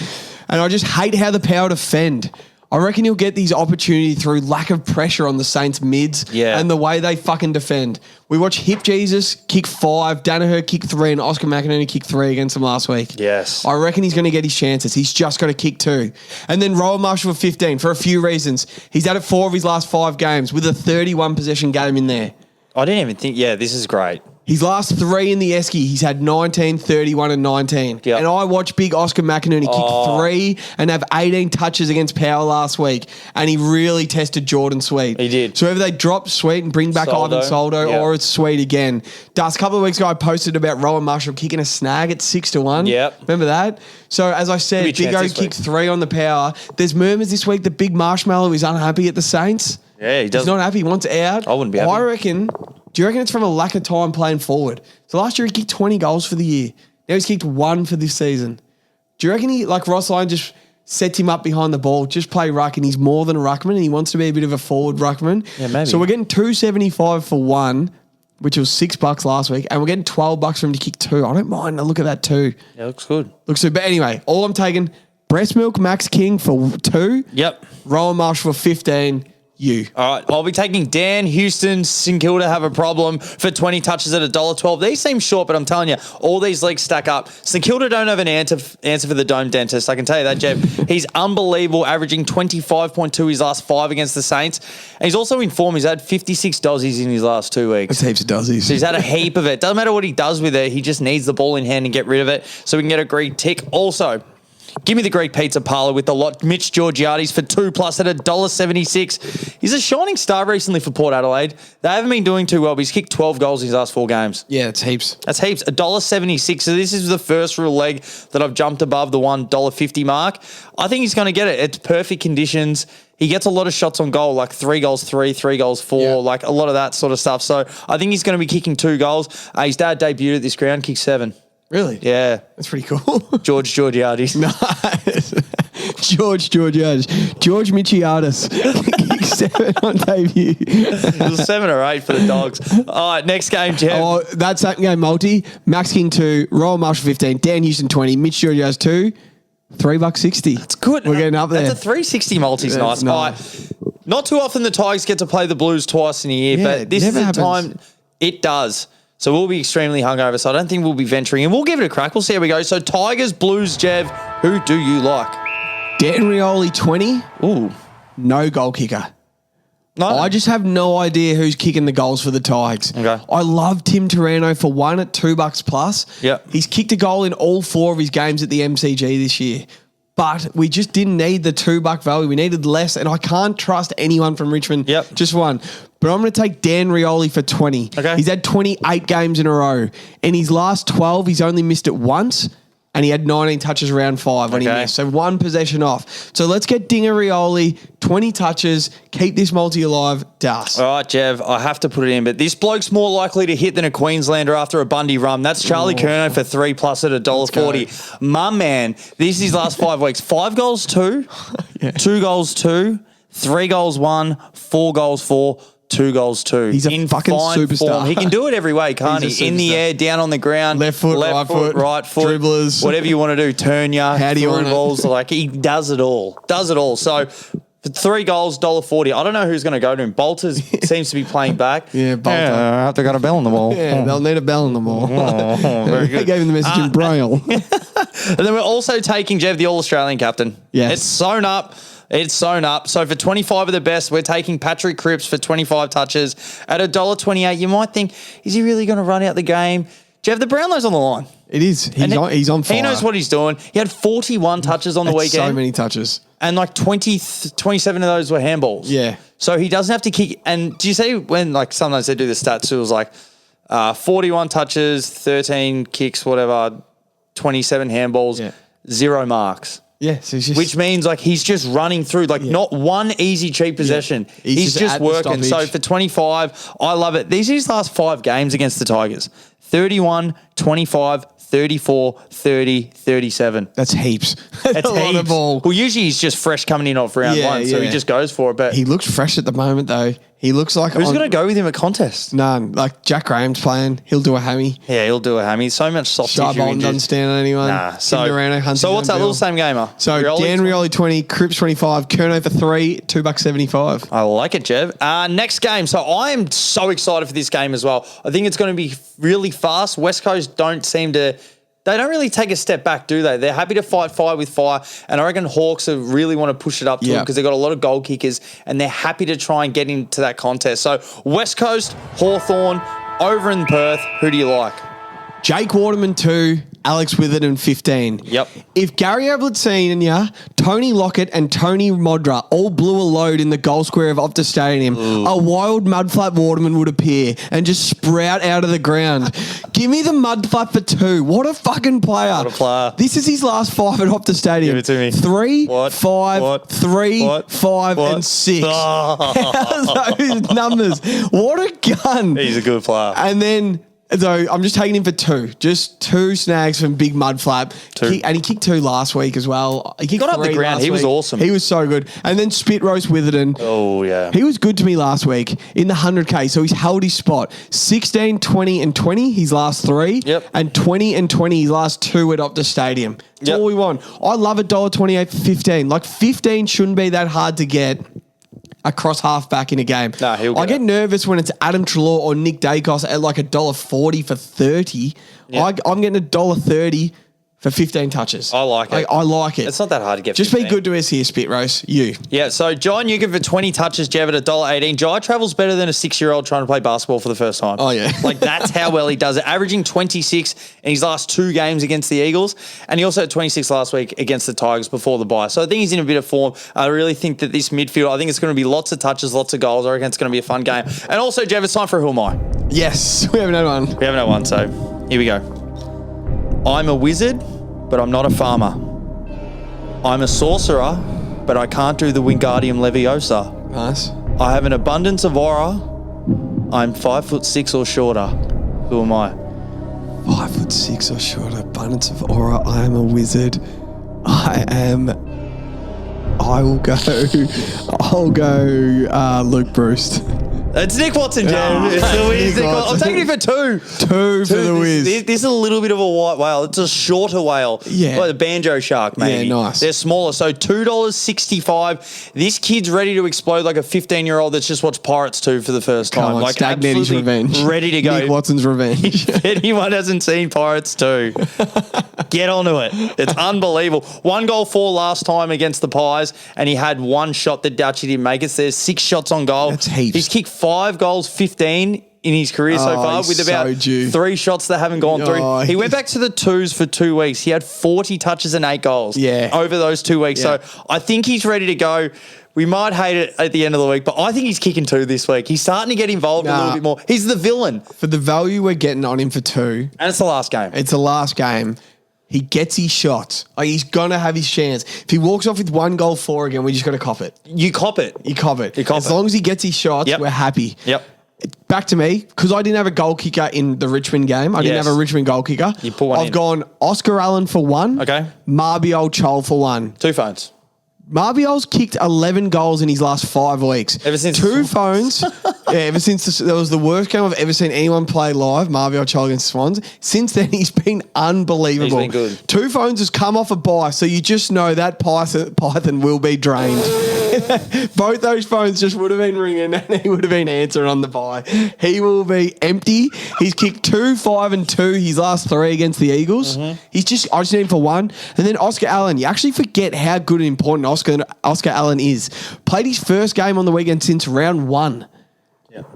B: And I just hate how the Power defend. I reckon he'll get these opportunities through lack of pressure on the Saints mids and the way they fucking defend. We watched Hip Jesus kick 5, Danaher kick 3, and Oscar McInerney kick 3 against them last week.
A: Yes.
B: I reckon he's going to get his chances. He's just got to kick 2. And then Rowan Marshall for 15 for a few reasons. He's had it 4 of his last 5 games with a 31 possession game in there.
A: I didn't even think, this is great.
B: His last 3 in the Esky, he's had 19, 31 and 19.
A: Yep.
B: And I watched big Oscar McInerney kick 3 and have 18 touches against Power last week. And he really tested Jordan Sweet.
A: He did.
B: So whether they drop Sweet and bring back Ivan Soldo or it's Sweet again. Dust, a couple of weeks ago, I posted about Rowan Marshall kicking a snag at 6-1.
A: Yep.
B: Remember that? So as I said, Big O kicked 3 on the Power. There's murmurs this week that Big Marshmallow is unhappy at the Saints.
A: Yeah, he does.
B: He's not happy. He wants out.
A: I wouldn't be happy.
B: I reckon... Do you reckon it's from a lack of time playing forward? So last year he kicked 20 goals for the year. Now he's kicked 1 for this season. Do you reckon he, like Ross Lyon, just sets him up behind the ball, just play ruck, and he's more than a ruckman and he wants to be a bit of a forward ruckman?
A: Yeah, maybe.
B: So we're getting $2.75 for 1, which was $6 last week, and we're getting $12 for him to kick 2. I don't mind a look at that too.
A: Yeah, looks good.
B: Looks good. But anyway, all I'm taking, Breast Milk Max King for 2.
A: Yep.
B: Rowan Marshall for 15. You.
A: All right, I'll be taking Dan Houston, St Kilda have a problem for 20 touches at $1.12. These seem short, but I'm telling you, all these leagues stack up. St Kilda don't have an answer for the Dome Dentist. I can tell you that, Jeff. He's unbelievable, averaging 25.2 his last 5 against the Saints. And he's also in form. He's had 56 dozzies in his last 2 weeks.
B: That's heaps of dozzies.
A: So he's had a heap of it. Doesn't matter what he does with it. He just needs the ball in hand and get rid of it so we can get a Greek tick. Also, give me the Greek pizza parlour with the lot. Mitch Georgiades for 2+ at $1.76. He's a shining star recently for Port Adelaide. They haven't been doing too well, but he's kicked 12 goals in his last 4 games.
B: Yeah, it's heaps.
A: That's heaps. $1.76. So this is the first real leg that I've jumped above the $1.50 mark. I think he's going to get it. It's perfect conditions. He gets a lot of shots on goal, like 3 goals 3, 3 goals 4, like a lot of that sort of stuff. So I think he's going to be kicking 2 goals. His dad debuted at this ground, kicked 7.
B: Really?
A: Yeah.
B: That's pretty cool.
A: George Georgiades.
B: Nice. George Georgiades. George Michiadis. 7 on debut.
A: It was 7 or 8 for the Dogs. All right, next game, Jeff.
B: Oh, that's that game multi. Max King 2, Royal Marshall 15, Dan Houston 20, Mitch Georgiades 2, $3.60.
A: That's good.
B: We're getting up there.
A: That's a 360 multi's nice. All right. Not too often the Tigers get to play the Blues twice in a year, but this is the time it does. So we'll be extremely hungover, so I don't think we'll be venturing. And we'll give it a crack. We'll see how we go. So Tigers, Blues, Jev, who do you like?
B: Dan Rioli 20.
A: Ooh.
B: No goal kicker.
A: No.
B: I just have no idea who's kicking the goals for the Tigers.
A: Okay.
B: I love Tim Torano for 1 at $2 plus.
A: Yep.
B: He's kicked a goal in all 4 of his games at the MCG this year. But we just didn't need the $2 value. We needed less, and I can't trust anyone from Richmond.
A: Yep.
B: Just 1. But I'm going to take Dan Rioli for 20.
A: Okay.
B: He's had 28 games in a row. In his last 12, he's only missed it once, and he had 19 touches round 5 when he missed. So 1 possession off. So let's get Dinger Rioli, 20 touches, keep this multi alive, Das.
A: All right, Jev, I have to put it in, but this bloke's more likely to hit than a Queenslander after a Bundy run. That's Charlie Curnow for 3+ at $1.40. My man, this is his last 5 weeks. 5 goals 2, 2 goals 2, 3 goals 1, 4 goals 4, 2 goals 2.
B: He's a fucking superstar.
A: Form. He can do it every way, can't he? In the air, down on the ground.
B: Left foot, right foot, dribblers.
A: Whatever you want to do. Turn ya, through balls. Like, he does it all. Does it all. So, for 3 goals, $1.40. I don't know who's going to go to him. Bolters seems to be playing back.
B: Yeah, Bolter.
A: I have to got a bell on the wall.
B: Yeah, they'll need a bell on the wall.
A: Very good.
B: They gave him the message in Braille.
A: And then we're also taking Jev, the All-Australian captain.
B: Yes.
A: It's sewn up. It's sewn up. So for 25 of the best, we're taking Patrick Cripps for 25 touches at $1.28. You might think, is he really going to run out the game? Jeff, the Brownlow's on the line.
B: It is. He's on fire.
A: He knows what he's doing. He had 41 touches on the weekend.
B: So many touches.
A: And like 27 of those were handballs.
B: Yeah.
A: So he doesn't have to kick. And do you see when like sometimes they do the stats, it was like 41 touches, 13 kicks, whatever, 27 handballs, 0 marks.
B: Yeah, so
A: which means like he's just running through like not one easy cheap possession.
B: Yeah. He's
A: just working. So for 25, I love it. These are his last 5 games against the Tigers. 31, 25, 34, 30, 37.
B: That's heaps. That's
A: a lot of
B: ball.
A: Well, usually he's just fresh coming in off round 1, so he just goes for it. But
B: he looks fresh at the moment, though. He looks like
A: Who's going to go with him at contest?
B: None. Like Jack Graham's playing. He'll do a hammy.
A: Yeah, he'll do a hammy. So much soft
B: Shy
A: tissue
B: Bolton
A: injuries.
B: doesn't stand on anyone.
A: Nah. So
B: Hunts
A: what's that little same gamer?
B: So Dan Rioli 20, Cripps 25, Kerno for 3, $2.75.
A: I like it, Jev. Next game. So I am so excited for this game as well. I think it's going to be really fast. West Coast they don't really take a step back, do they? They're happy to fight fire with fire. And I reckon Hawks really want to push it up to them because they've got a lot of goal kickers and they're happy to try and get into that contest. So West Coast, Hawthorn, over in Perth, who do you like?
B: Jake Waterman 2, Alex Witherden 15.
A: Yep.
B: If Gary Ablett Senior, Tony Lockett and Tony Modra all blew a load in the goal square of Optus Stadium, a wild mudflap Waterman would appear and just sprout out of the ground. Give me the mudflap for 2. What a fucking player.
A: What a player.
B: This is his last 5 at Optus Stadium.
A: Give it to me.
B: 3,
A: What?
B: 5,
A: What?
B: 3,
A: What?
B: 5,
A: What?
B: and 6.
A: Oh.
B: How's those numbers? What a gun.
A: He's a good player.
B: And then, so I'm just taking him for 2. Just 2 snags from big mud flap.
A: 2.
B: And he kicked 2 last week as well. He kicked
A: got up the
B: 3
A: ground.
B: last
A: He was
B: week.
A: awesome.
B: He was so good. And then Spit Roast Witherden.
A: Oh, yeah.
B: He was good to me last week in the 100K. So he's held his spot. 16, 20 and 20 his last 3.
A: Yep.
B: And 20 and 20 his last 2 at Optus Stadium. That's
A: Yep.
B: all we want. I love $1.28 for 15. Like 15 shouldn't be that hard to get across half back in a game.
A: Nah, he'll
B: I
A: get
B: get nervous when it's Adam Treloar or Nick Dacos at like $1.40 for 30.
A: Yeah.
B: I'm getting $1.30 for 15 touches.
A: I like it.
B: I like it.
A: It's not that hard to get
B: Just
A: 15.
B: be good to us here, Spit Roast. You.
A: Yeah, so John Newcomb for 20 touches, Jev at $1.18. Jai travels better than a 6-year-old trying to play basketball for the first time.
B: Oh, yeah.
A: Like, that's how well he does it. Averaging 26 in his last 2 games against the Eagles. And he also had 26 last week against the Tigers before the bye. So I think he's in a bit of form. I really think that this midfield, I think it's going to be lots of touches, lots of goals. I reckon it's going to be a fun game. And also, Jev, it's time for Who Am I?
B: Yes, we haven't had one.
A: We haven't had one, so here we go. I'm a wizard, but I'm not a farmer. I'm a sorcerer, but I can't do the Wingardium Leviosa.
B: Nice.
A: I have an abundance of aura. I'm 5'6" or shorter. Who am I?
B: 5'6" or shorter. Abundance of aura. I am a wizard. I'll go Luke Bruce.
A: It's Nick Watson, Jen.
B: Oh,
A: It's the Wiz.
B: Nick
A: I'm
B: Watson.
A: taking it for 2.
B: 2 for the Wiz.
A: This is a little bit of a white whale. It's a shorter whale.
B: Yeah.
A: Like the banjo shark, maybe.
B: Yeah, nice.
A: They're smaller. So $2.65. This kid's ready to explode like a 15-year-old that's just watched Pirates 2 for the first time.
B: Come on,
A: Like
B: Stagnetti's
A: absolutely
B: revenge.
A: ready to go.
B: Nick Watson's revenge.
A: If anyone hasn't seen Pirates 2, get onto it. It's unbelievable. 1 goal 4 last time against the Pies, and he had 1 shot that Dutchy didn't make it. So there's 6 shots on goal.
B: That's heaps.
A: He's kicked 5 goals, 15 in his career so far,
B: he's
A: with about
B: so due.
A: 3 shots that haven't gone through.
B: Oh,
A: He went back to the 2s for 2 weeks. He had 40 touches and 8 goals over those 2 weeks.
B: Yeah.
A: So I think he's ready to go. We might hate it at the end of the week, but I think he's kicking 2 this week. He's starting to get involved a little bit more. He's the villain.
B: For the value we're getting on him for 2,
A: And it's the last game.
B: it's the last game. He gets his shots. Like, he's going to have his chance. If he walks off with 1 goal 4 again, we just got to cop it.
A: You cop it.
B: You cop it.
A: You cop
B: as
A: it.
B: long as he gets his shots,
A: Yep.
B: we're happy.
A: Yep.
B: Back to me, because I didn't have a goal kicker in the Richmond game. I didn't
A: Yes.
B: have a Richmond goal kicker.
A: You put one
B: I've
A: in.
B: gone Oscar Allen for 1.
A: Okay.
B: Marbiol Chol for 1.
A: 2 phones.
B: Marbiol's kicked 11 goals in his last 5 weeks.
A: Ever since-
B: 2 phones. Ever since that was the worst game I've ever seen anyone play live, Marbiol Chol against Swans. Since then, he's been unbelievable.
A: He's been good.
B: 2 phones has come off a bye, so you just know that Python will be drained. Both those phones just would have been ringing and he would have been answering on the bye. He will be empty. He's kicked 2, 5 and 2 his last 3 against the Eagles. I just need him for 1. And then Oscar Allen, you actually forget how good and important Oscar Allen is. Played his first game on the weekend since round 1.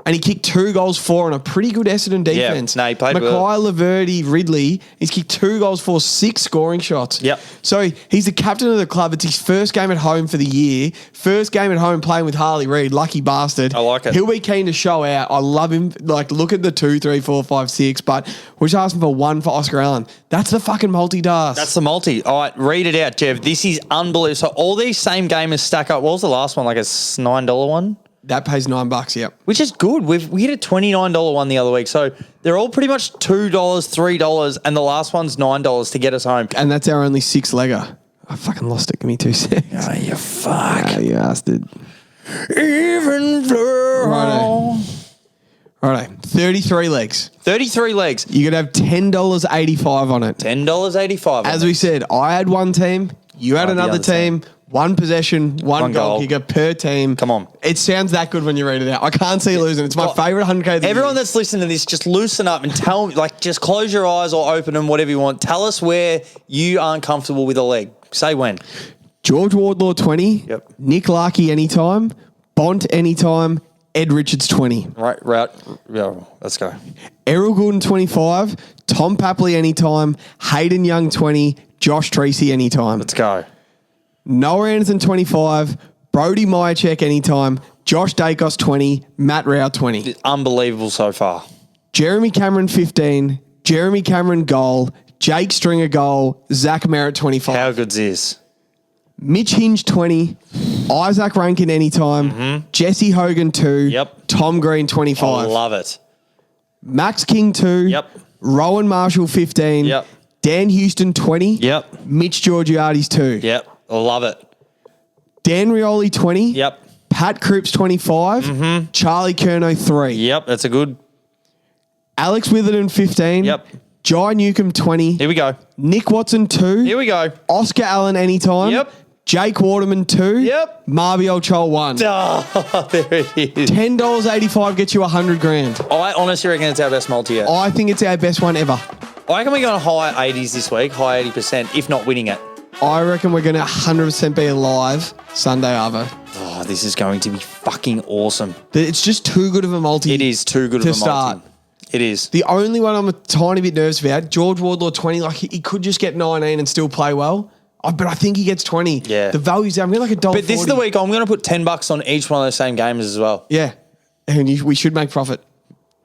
B: And he kicked 2 goals 4 on a pretty good Essendon defense.
A: no, he played
B: Mackay,
A: well.
B: Laverty, Ridley, he's kicked 2 goals 4, 6 scoring shots.
A: Yep.
B: So he's the captain of the club. It's his first game at home for the year. First game at home playing with Harley Reid. Lucky bastard.
A: I like it.
B: He'll be keen to show out. I love him. Like, look at the 2, 3, 4, 5, 6. But we're just asking for 1 for Oscar Allen. That's the fucking multi-task.
A: That's the multi. All right, read it out, Jev. This is unbelievable. So all these same gamers stack up. What was the last one? Like a $9 one?
B: That pays $9, yep.
A: Which is good. We hit a $29 one the other week. So they're all pretty much $2, $3, and the last one's $9 to get us home.
B: And that's our only 6-legger. I fucking lost it. Give me 2 seconds.
A: Oh, you fuck.
B: You bastard.
A: Even flow.
B: Righto. 33 legs.
A: 33 legs.
B: You could have $10.85 on it.
A: $10.85.
B: As we said, I had one team, you had
A: The
B: another
A: other
B: team, one possession, one goal
A: goal.
B: kicker per team.
A: Come on.
B: It sounds that good when you read it out. I can't see you losing. It's my favourite 100K of the
A: Everyone
B: year.
A: that's listening to this, just loosen up and tell me, like, just close your eyes or open them, whatever you want. Tell us where you aren't comfortable with a leg. Say when.
B: George Wardlaw 20.
A: Yep.
B: Nick Larkey anytime. Bont anytime. Ed Richards 20.
A: Right. Yeah, let's go.
B: Errol Goulden 25. Tom Papley anytime. Hayden Young 20. Josh Tracy anytime.
A: Let's go.
B: Noah Anderson 25. Brody Myercheck anytime. Josh Dacos 20. Matt Rao 20.
A: Unbelievable so far.
B: Jeremy Cameron 15. Jeremy Cameron goal. Jake Stringer goal. Zach Merritt 25.
A: How good's this?
B: Mitch Hinge 20. Isaac Rankin anytime. Jesse Hogan 2.
A: Yep.
B: Tom Green 25.
A: I love it.
B: Max King 2.
A: Yep.
B: Rowan Marshall 15.
A: Yep.
B: Dan Houston 20.
A: Yep.
B: Mitch Georgiades 2.
A: Yep. I love it.
B: Dan Rioli 20.
A: Yep.
B: Pat Cripps 25. Charlie Kerno 3.
A: Yep. That's a good.
B: Alex Witherden 15.
A: Yep.
B: Jai Newcomb 20.
A: Here we go.
B: Nick Watson 2.
A: Here we go.
B: Oscar Allen anytime.
A: Yep.
B: Jake Waterman 2.
A: Yep.
B: Marby Chol 1.
A: Oh, there it is.
B: $10.85 gets you $100,000.
A: I honestly reckon it's our best multi yet.
B: I think it's our best one ever.
A: I reckon we're going high 80s this week, high 80%, if not winning it.
B: I reckon we're going to 100% be alive Sunday Arvo.
A: Oh, this is going to be fucking awesome.
B: It's just too good of a multi.
A: It is too good of
B: to
A: a multi.
B: start.
A: It is.
B: The only one I'm a tiny bit nervous about, George Wardlaw 20, like he could just get 19 and still play well. But I think he gets 20.
A: Yeah.
B: The value's there. I'm going to like $1.40.
A: But this is the week I'm going to put $10 on each one of those same games as well.
B: Yeah. And we should make profit.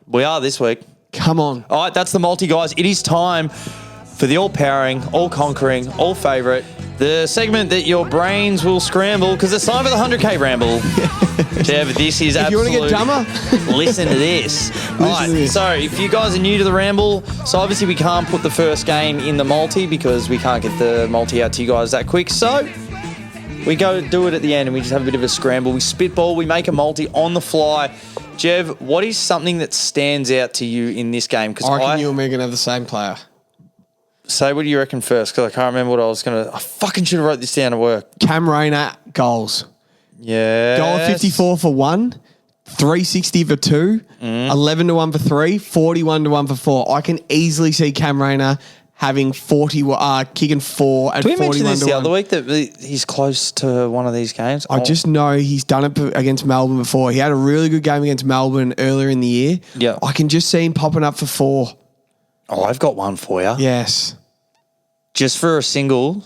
A: We are this week.
B: Come on.
A: All right, that's the multi, guys. It is time for the all-powering, all-conquering, all-favourite, the segment that your brains will scramble because it's time for the 100K ramble. Jeff, this is
B: If you
A: absolute...
B: want to get dumber,
A: Listen to this. All right,
B: to this.
A: so if you guys are new to the ramble, so obviously we can't put the first game in the multi because we can't get the multi out to you guys that quick. So we go do it at the end and we just have a bit of a scramble. We spitball, we make a multi on the fly. Jev, what is something that stands out to you in this game? Because
B: I reckon you and me are going to have the same player.
A: Say what do you reckon first? Because I can't remember what I was going to... I fucking should have wrote this down at work.
B: Cam Rayner goals.
A: Yeah.
B: $1.54 for 1, 360 for 2, 11 to 1 for 3, 41 to 1 for 4. I can easily see Cam Rayner having 40, kicking 4 at 41 to 1.
A: Did we mention this the other week that he's close to one of these games?
B: I just know he's done it against Melbourne before. He had a really good game against Melbourne earlier in the year.
A: Yeah.
B: I can just see him popping up for 4.
A: Oh, I've got one for you.
B: Yes.
A: Just for a single,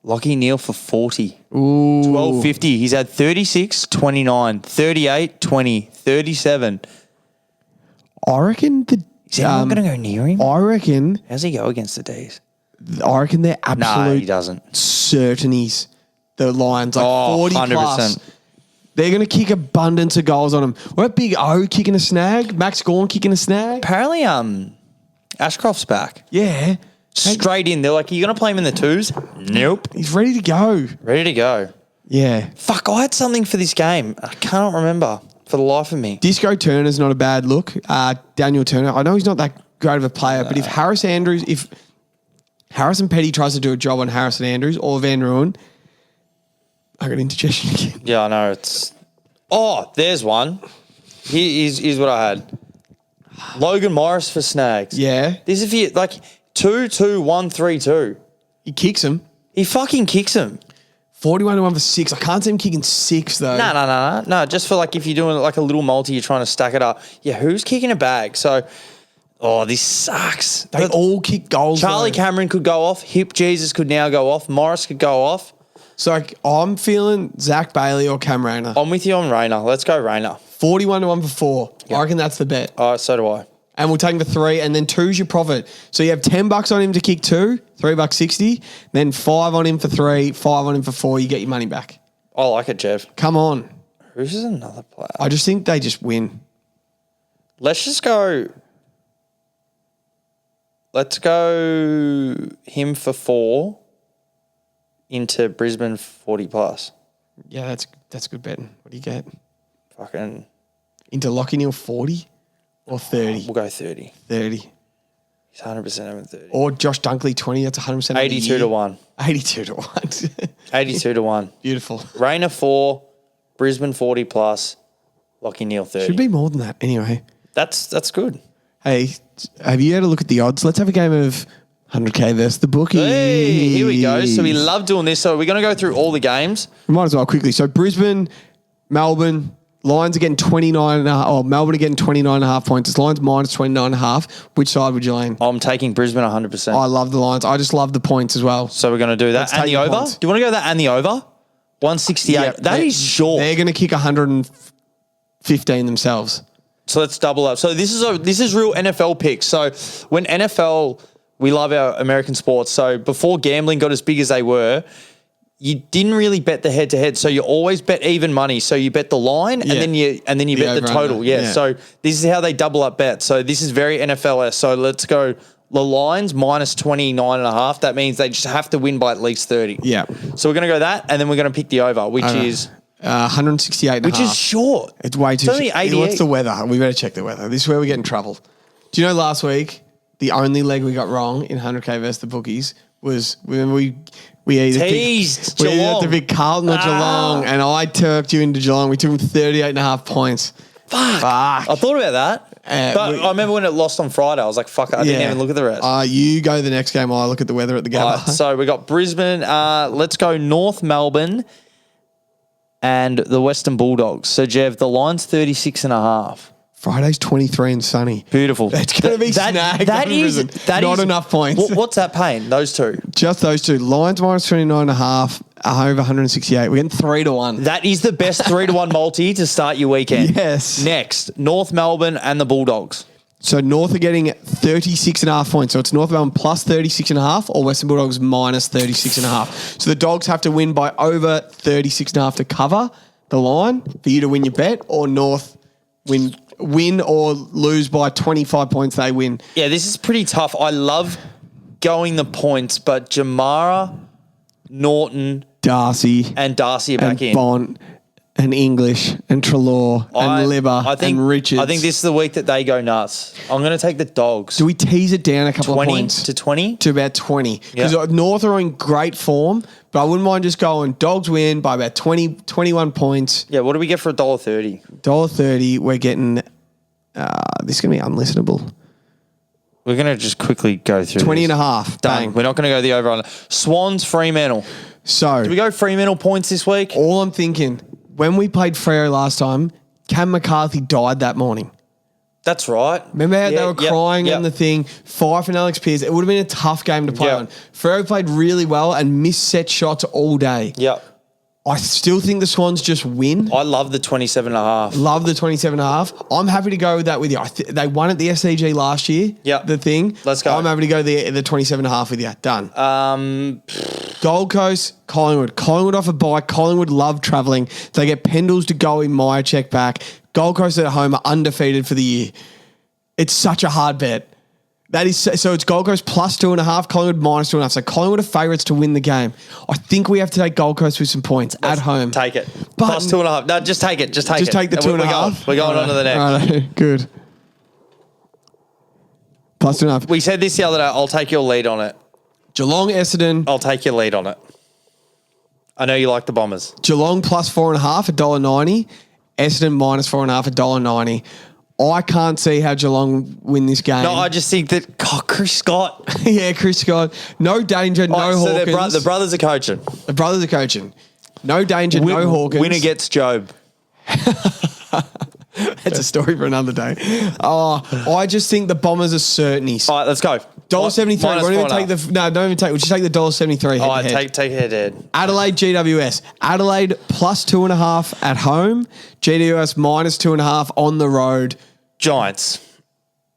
A: Lockie Neal for 40.
B: Ooh.
A: 12.50. He's had 36, 29, 38, 20, 37.
B: I reckon
A: Is anyone going to go near him?
B: I reckon
A: How's he go against the D's?
B: they're absolute
A: No, he doesn't.
B: certainties. The Lions, like
A: Oh,
B: 40
A: 100%.
B: plus. They're going to kick abundance of goals on him. What about Big O kicking a snag? Max Gorn kicking a snag?
A: Apparently, Ashcroft's back.
B: Yeah.
A: Straight in. They're like, are you going to play him in the twos? Nope.
B: He's ready to go.
A: Ready to go.
B: Yeah.
A: Fuck, I had something for this game. I can't remember for the life of me.
B: Disco Turner's not a bad look. Daniel Turner, I know he's not that great of a player, but if Harrison Petty tries to do a job on Harrison Andrews or Van Ruin, I got indigestion again.
A: Yeah, I know. It's... Oh, there's one. Here's what I had. Logan Morris for snags.
B: Yeah.
A: This is for you, like 2-2-1-3-2.
B: He kicks him.
A: He fucking kicks him.
B: 41 to 1 for 6. I can't see him kicking 6 though.
A: No. Just for like if you're doing like a little multi, you're trying to stack it up. Yeah, who's kicking a bag? So, this sucks.
B: They all kick goals.
A: Charlie
B: though.
A: Cameron could go off. Hip Jesus could now go off. Morris could go off.
B: So I'm feeling Zach Bailey or Cam Rayner.
A: I'm with you on Rayner. Let's go Rayner.
B: 41 to 1 for 4. I reckon that's the bet.
A: All right, so do I.
B: And we'll take him for 3, and then 2's your profit. So you have $10 on him to kick 2, $3.60, then 5 on him for 3, 5 on him for 4. You get your money back.
A: I like it, Jeff.
B: Come on.
A: Who's another player?
B: I just think they just win.
A: Let's just go. Let's go him for 4 into Brisbane 40 plus.
B: Yeah, that's good betting. What do you get?
A: Fucking.
B: Into Lockie Neal 40 or 30?
A: We'll go 30.
B: 30.
A: He's 100% over 30.
B: Or Josh Dunkley 20. That's 100%.
A: 82 to 1.
B: 82 to 1.
A: 82 to 1.
B: Beautiful.
A: Rayner 4, Brisbane 40 plus, Lockie Neal 30.
B: Should be more than that. Anyway.
A: That's good.
B: Hey, have you had a look at the odds? Let's have a game of 100K versus the bookie.
A: Hey, here we go. So we love doing this. So we're going to go through all the games.
B: We might as well quickly. So Brisbane, Melbourne, Lions are getting 29.5. Oh, Melbourne are getting 29.5 points. It's Lions minus 29.5. Which side would you lean?
A: I'm taking Brisbane 100%.
B: I love the Lions. I just love the points as well.
A: So we're going to do that.
B: Let's
A: And
B: take
A: the over?
B: points.
A: Do you want to go that and the over? 168.
B: Yeah,
A: That is short.
B: They're going to kick 115 themselves.
A: So let's double up. So this is real NFL picks. So when NFL, we love our American sports. So before gambling got as big as they were, you didn't really bet the head to head. So you always bet even money. So you bet the line and then you bet the total. Yeah. So this is how they double up bets. So this is very NFL-esque. So let's go the Lions minus 29.5. That means they just have to win by at least 30.
B: Yeah.
A: So we're going to go that and then we're going to pick the over, which is
B: 168.5.
A: which is short.
B: It's way too
A: It's only
B: short.
A: 88.
B: What's the weather? We better check the weather. This is where we get in trouble. Do you know last week, the only leg we got wrong in 100K versus the bookies was when we either
A: Teased
B: we either had
A: Geelong.
B: to pick Carlton or Geelong, and I turked you into Geelong. We took them 38.5 points.
A: Fuck. I thought about that. But I remember when it lost on Friday, I was like, fuck it. I didn't even look at the rest.
B: You go the next game. I look at the weather at the game.
A: All right, so we got Brisbane. Let's go North Melbourne and the Western Bulldogs. So, Jev, the line's 36.5.
B: Friday's 23 and sunny.
A: Beautiful.
B: It's going to be snagged.
A: That is
B: not enough points.
A: What's that paying? Those two.
B: Just those two. Lions minus 29.5, over 168. We're getting 3 to 1.
A: That is the best 3 to 1 multi to start your weekend.
B: Yes.
A: Next, North Melbourne and the Bulldogs.
B: So North are getting 36.5 points. So it's North Melbourne plus 36.5 or Western Bulldogs minus 36.5. So the Dogs have to win by over 36.5 to cover the line for you to win your bet, or North win or lose by 25 points, they win.
A: Yeah, this is pretty tough. I love going the points, but Jamara, Norton,
B: Darcy
A: and Darcy are
B: and
A: back in.
B: Bont and English and Trelaw and Libba and Richards.
A: I think this is the week that they go nuts. I'm going to take the Dogs.
B: Do we tease it down a couple of
A: 20
B: points?
A: to 20?
B: To about 20. Because
A: Yeah.
B: North are in great form, but I wouldn't mind just going Dogs win by about 20, 21 points.
A: Yeah, what do we get for $1.30?
B: $1.30, we're getting, this is going to be unlistenable.
A: We're going to just quickly go through
B: 20
A: this.
B: and a half.
A: Done.
B: Bang.
A: We're not going to go the over on Swans, Fremantle.
B: So,
A: Do we go Fremantle points this week?
B: all I'm thinking, when we played Freo last time, Cam McCarthy died that morning.
A: That's right.
B: Remember how they were crying on the thing? Fife and Alex Pearce. It would have been a tough game to play
A: Yep.
B: on. Freo played really well and missed set shots all day.
A: Yep.
B: I still think the Swans just win.
A: I love the 27.5.
B: Love the 27.5. I'm happy to go with that with you. They won at the SCG last year.
A: Yep.
B: The thing.
A: Let's go.
B: I'm happy to go the 27.5 with you. Done. Gold Coast, Collingwood. Collingwood off a bye. Collingwood love travelling. They get Pendles to go in Myercheck back. Gold Coast at home are undefeated for the year. It's such a hard bet. That is so. It's Gold Coast plus 2.5, Collingwood minus 2.5. So Collingwood are favourites to win the game. I think we have to take Gold Coast with some points at home.
A: Take it.
B: But-
A: Plus 2.5. No, just take it. Just take it.
B: Just take the 2.5.
A: We're going on to the next.
B: Right, good. Plus 2.5.
A: We said this the other day. I'll take your lead on it.
B: Geelong, Essendon.
A: I'll take your lead on it. I know you like the Bombers.
B: Geelong plus 4.5, $1.90. Essendon minus 4.5, $1.90. I can't see how Geelong win this game.
A: No, I just think that Chris Scott.
B: Yeah, Chris Scott. No danger, no
A: So
B: Hawkins.
A: the brothers are coaching.
B: The brothers are coaching. No danger, no Hawkins.
A: Winner gets Job.
B: That's a story for another day. I just think the Bombers are certainties.
A: All right, let's go.
B: $1.73.
A: Minus
B: We'll even
A: 4.5.
B: take the no. Don't even take. We'll just take the $1.73.
A: All right, take head to head.
B: Adelaide GWS. Adelaide plus 2.5 at home. GWS minus 2.5 on the road.
A: Giants.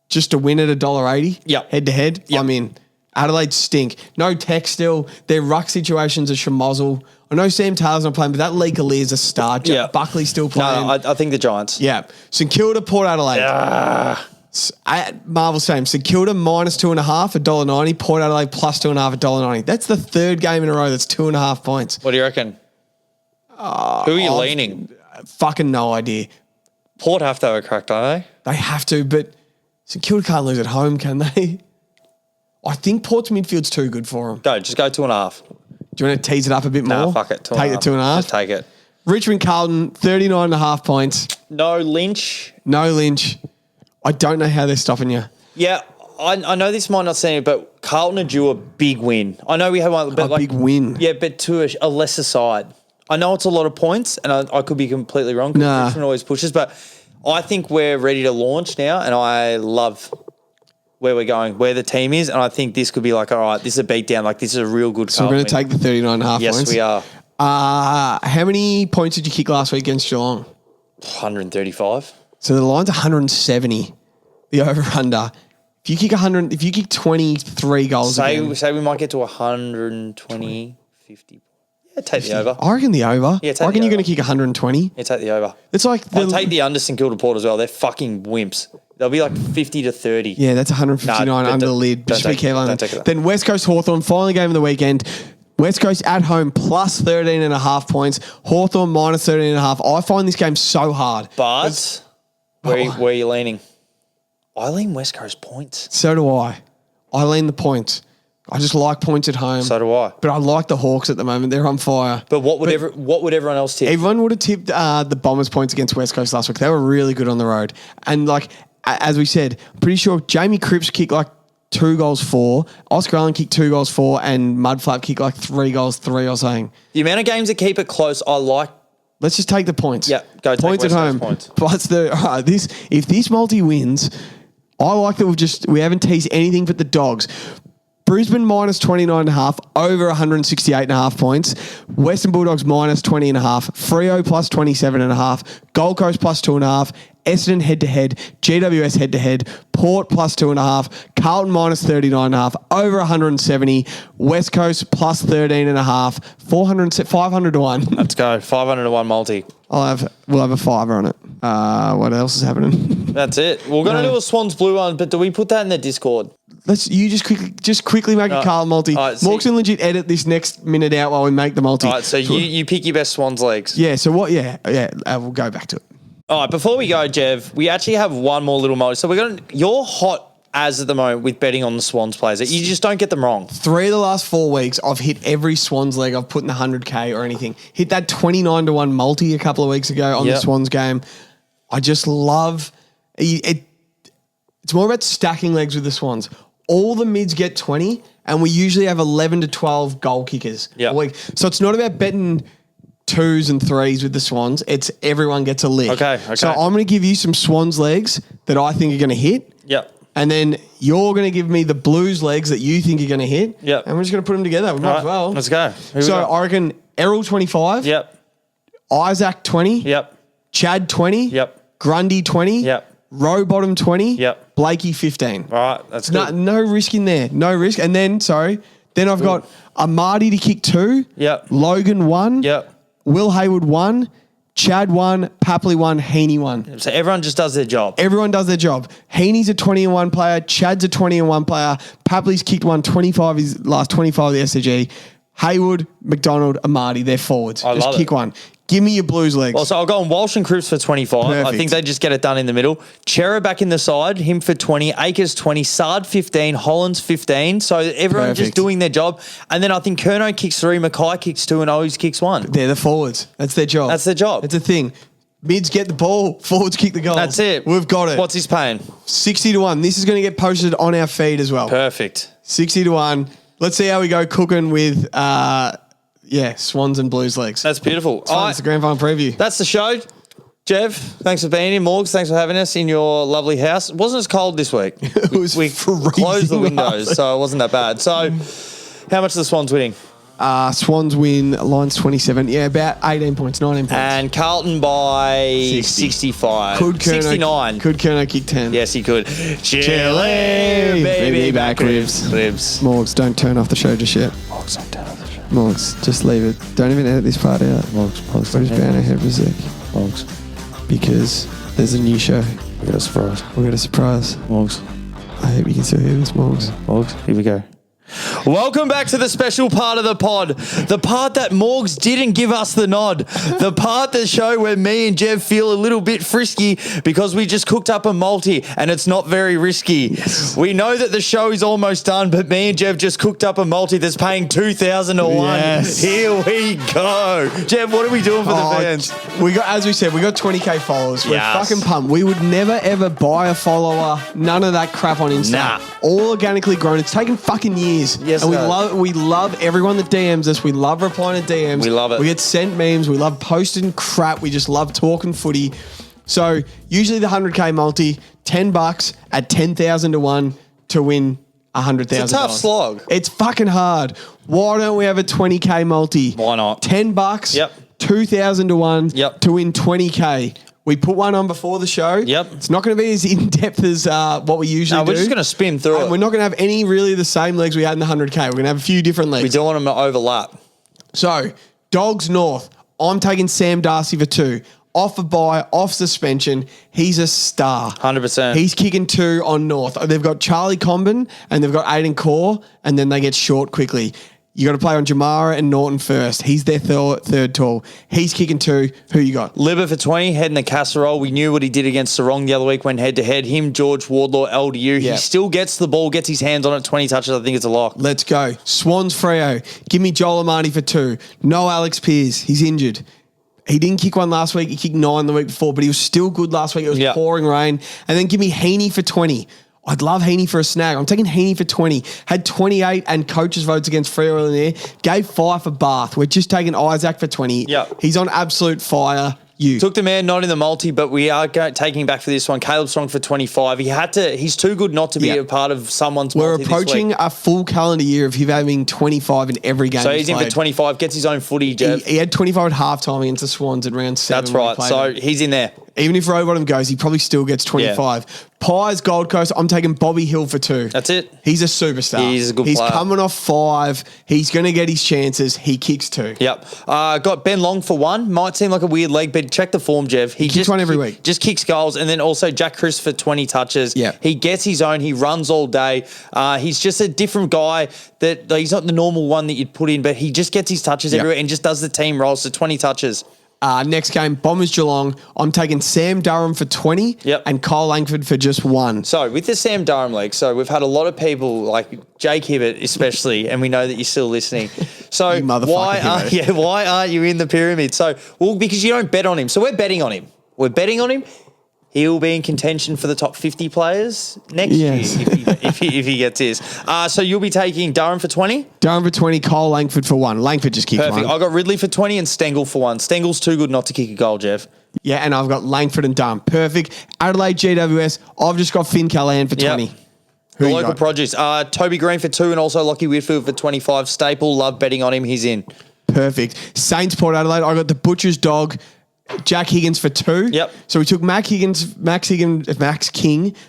B: Just to win at $1.80.
A: Yep.
B: Head to head.
A: Yep.
B: I'm in. Adelaide stink. No tech still. Their ruck situations are schmozzle. I know Sam Taylor's not playing, but that Lee Lee is a star.
A: Yeah.
B: Buckley's still playing.
A: No, I think the Giants.
B: Yeah. St Kilda, Port Adelaide. At Marvel Stadium. St Kilda minus 2.5, $1.90. Port Adelaide plus 2.5, $1.90. That's the third game in a row that's 2.5 points.
A: What do you reckon? Who are you leaning?
B: Fucking no idea.
A: Port have to have a crack, don't they?
B: They have to, but St Kilda can't lose at home, can they? I think Port's midfield's too good for them.
A: Just go 2.5.
B: Do you want to tease it up a bit more?
A: Nah, fuck it.
B: Take the 2.5.
A: Just take it.
B: Richmond Carlton, 39.5 points.
A: No Lynch.
B: No Lynch. I don't know how they're stopping you.
A: Yeah, I know this might not seem it, but Carlton are due a big win. I know we have one, but
B: Big win.
A: Yeah, but to a lesser side. I know it's a lot of points, and I could be completely wrong.
B: Nah.
A: Richmond always pushes, but I think we're ready to launch now, and I love where we're going, where the team is, and I think this could be like, all right, this is a beatdown. Like, this is a real good
B: So we're going to take the 39.5 points.
A: Yes, we are.
B: How many points did you kick last week against Geelong?
A: 135.
B: So the line's 170. The over-under. If you kick 100, if you kick 23 goals again,
A: Say we might get to 120, 50. Yeah, take the over.
B: I reckon the over.
A: Yeah, take
B: I reckon
A: the
B: you're going
A: over.
B: to kick 120.
A: Yeah, take the over.
B: It's like
A: I'll take the under St Kilda Port as well. They're fucking wimps. They'll be like 50 to 30.
B: Yeah, that's 159 under the lid. Just be careful on that. Then West Coast Hawthorn, final game of the weekend. West Coast at home plus 13.5 points. Hawthorn minus 13.5. I find this game so hard.
A: But where are you leaning? I lean West Coast points.
B: So do I. I lean the points. I just like points at home.
A: So do I.
B: But I like the Hawks at the moment. They're on fire.
A: But what would everyone else tip?
B: Everyone would have tipped the Bombers points against West Coast last week. They were really good on the road. And like, as we said, I'm pretty sure Jamie Cripps kicked like 2 goals 4. Oscar Allen kicked 2 goals 4. And Mudflap kicked like 3 goals 3 or something.
A: The amount of games that keep it close, I like.
B: Let's just take the points.
A: Yeah, go take
B: points
A: West
B: at
A: Coast
B: home.
A: points.
B: Plus if this multi wins, I like that we haven't teased anything but the Dogs. Brisbane minus 29.5, over 168.5 points. Western Bulldogs minus 20.5. Freo plus 27.5. Gold Coast plus 2.5. Essendon head-to-head. GWS head-to-head. Port plus 2.5. Carlton minus 39.5. Over 170. West Coast plus 13.5. 500 to 1.
A: Let's go. 500 to 1 multi.
B: We'll have a fiver on it. What else is happening?
A: That's it. We're going to do a Swans Blue one, but do we put that in the Discord?
B: You just quickly make a Carl multi. Mork's can legit edit this next minute out while we make the multi.
A: All right, so you pick your best Swans legs.
B: Yeah, so what? Yeah, we'll go back to it.
A: All right, before we go, Jev, we actually have one more little multi. So you're hot as at the moment with betting on the Swans players. You just don't get them wrong.
B: 3 of the last 4 weeks, I've hit every Swans leg I've put in the 100K or anything. Hit that 29 to 1 multi a couple of weeks ago on the Swans game. I just love it. It's more about stacking legs with the Swans. All the mids get 20, and we usually have 11 to 12 goal kickers a week. So it's not about betting 2s and 3s with the Swans. It's everyone gets a lick.
A: Okay.
B: So I'm going to give you some Swans legs that I think are going to hit.
A: Yep.
B: And then you're going to give me the Blues legs that you think are going to hit.
A: Yep.
B: And we're just going to put them together. We might as well.
A: Let's go.
B: So I reckon Errol 25.
A: Yep.
B: Isaac 20.
A: Yep.
B: Chad 20.
A: Yep.
B: Grundy 20.
A: Yep.
B: Row bottom 20.
A: Yep.
B: Blakey 15.
A: All right. That's good.
B: No risk in there. No risk. And then, then I've got Amadi to kick 2.
A: Yep.
B: Logan 1.
A: Yep.
B: Will Hayward 1. Chad 1. Papley 1. Heaney 1.
A: So everyone just does their job.
B: Everyone does their job. Heaney's a 20-1 player. Chad's a 20-1 player. Papley's kicked 125 his last 25 of the SCG. Hayward, McDonald, Amadi, they're forwards. Just kick one. Give me your Blues legs.
A: Well, so I'll go on Walsh and Cripps for 25.
B: Perfect.
A: I think they just get it done in the middle. Chera back in the side, him for 20. Akers 20. Sard 15. Hollands 15. So everyone's just doing their job. And then I think Curnow kicks 3, Mackay kicks 2, and O's kicks 1.
B: They're the forwards. That's their job.
A: That's their job.
B: It's a thing. Mids get the ball. Forwards kick the goal.
A: That's it.
B: We've got it.
A: What's his paying?
B: 60 to 1. This is going to get posted on our feed as well.
A: Perfect.
B: 60 to 1. Let's see how we go cooking with Swans and Blues legs.
A: That's beautiful.
B: It's the grand final preview.
A: That's the show. Jev, thanks for being here. Morgs, thanks for having us in your lovely house. It wasn't as cold this week.
B: We
A: closed the windows, so it wasn't that bad. So how much are the Swans winning?
B: Swans win, line's 27. Yeah, about 18 points, 19 points.
A: And Carlton by 65.
B: Could Curnow,
A: 69.
B: Could Curnow kick 10?
A: Yes, he could.
B: Chili, baby back ribs. Morgs, don't turn off the show just yet.
A: Morgs, don't turn off the show.
B: Morgs, just leave it. Don't even edit this part out.
A: Morgs,
B: we're just bound ahead for a sec.
A: Morgs.
B: Because there's a new show.
A: We got a surprise.
B: We got a surprise.
A: Morgs.
B: I hope you can still hear this, Morgs.
A: Morgs, here we go. Welcome back to the special part of the pod. The part that Morgs didn't give us the nod. The part that show where me and Jev feel a little bit frisky because we just cooked up a multi and it's not very risky. Yes. We know that the show is almost done, but me and Jev just cooked up a multi that's paying 2,000 to 1.
B: Yes.
A: Here we go. Jev, what are we doing for the fans?
B: We got, as we said, we got 20k followers. We're
A: Yes.
B: fucking pumped. We would never ever buy a follower. None of that crap on Insta.
A: Nah.
B: All organically grown. It's taken fucking years.
A: Yes,
B: and
A: no.
B: we love everyone that DMs us. We love replying to DMs.
A: We love it.
B: We get sent memes. We love posting crap. We just love talking footy. So usually the 100k multi, $10 at 10,000 to 1 to win $100,000.
A: It's a tough slog.
B: It's fucking hard. Why don't we have a 20k multi?
A: Why not?
B: $10.
A: Yep.
B: 2,000 to 1
A: Yep.
B: to win 20k. We put one on before the show.
A: Yep.
B: It's not going to be as in-depth as what we usually do.
A: We're just going to spin through
B: And
A: it.
B: we're not going to have any really the same legs we had in the 100k. We're going to have a few different legs.
A: We don't want them to overlap.
B: So, Dogs North. I'm taking Sam Darcy for 2. Off a bye, off suspension. He's a star.
A: 100%.
B: He's kicking 2 on North. They've got Charlie Comben and they've got Aiden Core, and then they get short quickly. You got to play on Jamara and Norton first. He's their third tall. He's kicking 2. Who you got?
A: Libba for 20, head in the casserole. We knew what he did against Sarong the other week when head-to-head. Him, George, Wardlaw, LDU.
B: Yeah.
A: He still gets the ball, gets his hands on it, 20 touches. I think it's a lock.
B: Let's go. Swans Freo. Give me Joel Amani for 2. No Alex Pearce. He's injured. He didn't kick one last week. He kicked 9 the week before, but he was still good last week. It was pouring rain. And then give me Heaney for 20. I'd love Heaney for a snag. I'm taking Heaney for 20. Had 28 and coaches' votes against Freo in there. Gave 5 for Bath. We're just taking Isaac for 20.
A: Yep.
B: He's on absolute fire. You.
A: Took the man, not in the multi, but we are taking him back for this one. Caleb Strong for 25. He's too good not to be a part of someone's
B: We're
A: multi
B: approaching
A: this week.
B: a full calendar year of him having 25 in every game.
A: So he's in for 25, gets his own footy, Jeff.
B: He had 25 at halftime against the Swans at round 7.
A: That's right. So he's in there.
B: Even if Rowbottom goes, he probably still gets 25. Yeah. Pies, Gold Coast, I'm taking Bobby Hill for 2.
A: That's it.
B: He's a superstar.
A: He's a good
B: He's
A: player.
B: coming off 5. He's going to get his chances. He kicks 2.
A: Yep. Got Ben Long for 1. Might seem like a weird leg, but check the form, Jeff. He
B: kicks one every week.
A: Just kicks goals. And then also Jack Chris for 20 touches.
B: Yeah.
A: He gets his own. He runs all day. He's just a different guy. That he's not the normal one that you'd put in, but he just gets his touches everywhere and just does the team roles. So 20 touches.
B: Next game, Bombers Geelong. I'm taking Sam Durham for 20 and Kyle Langford for just 1.
A: So with the Sam Durham leg, so we've had a lot of people like Jake Hibbert especially, and we know that you're still listening. So why aren't you in the pyramid? So because you don't bet on him. So we're betting on him. We're betting on him. He'll be in contention for the top 50 players next year if he gets his. So you'll be taking Durham for 20?
B: Durham for 20, Kyle Langford for 1. Langford just kicked 1.
A: Perfect. I got Ridley for 20 and Stengel for 1. Stengel's too good not to kick a goal, Jeff.
B: Yeah, and I've got Langford and Durham. Perfect. Adelaide GWS, I've just got Finn Callahan for 20.
A: Yep. The local produce. Toby Green for 2 and also Lockie Whitfield for 25. Staple, love betting on him. He's in.
B: Perfect. Saints Port Adelaide, I got the Butcher's Dog, Jack Higgins for 2.
A: Yep.
B: So we took Max King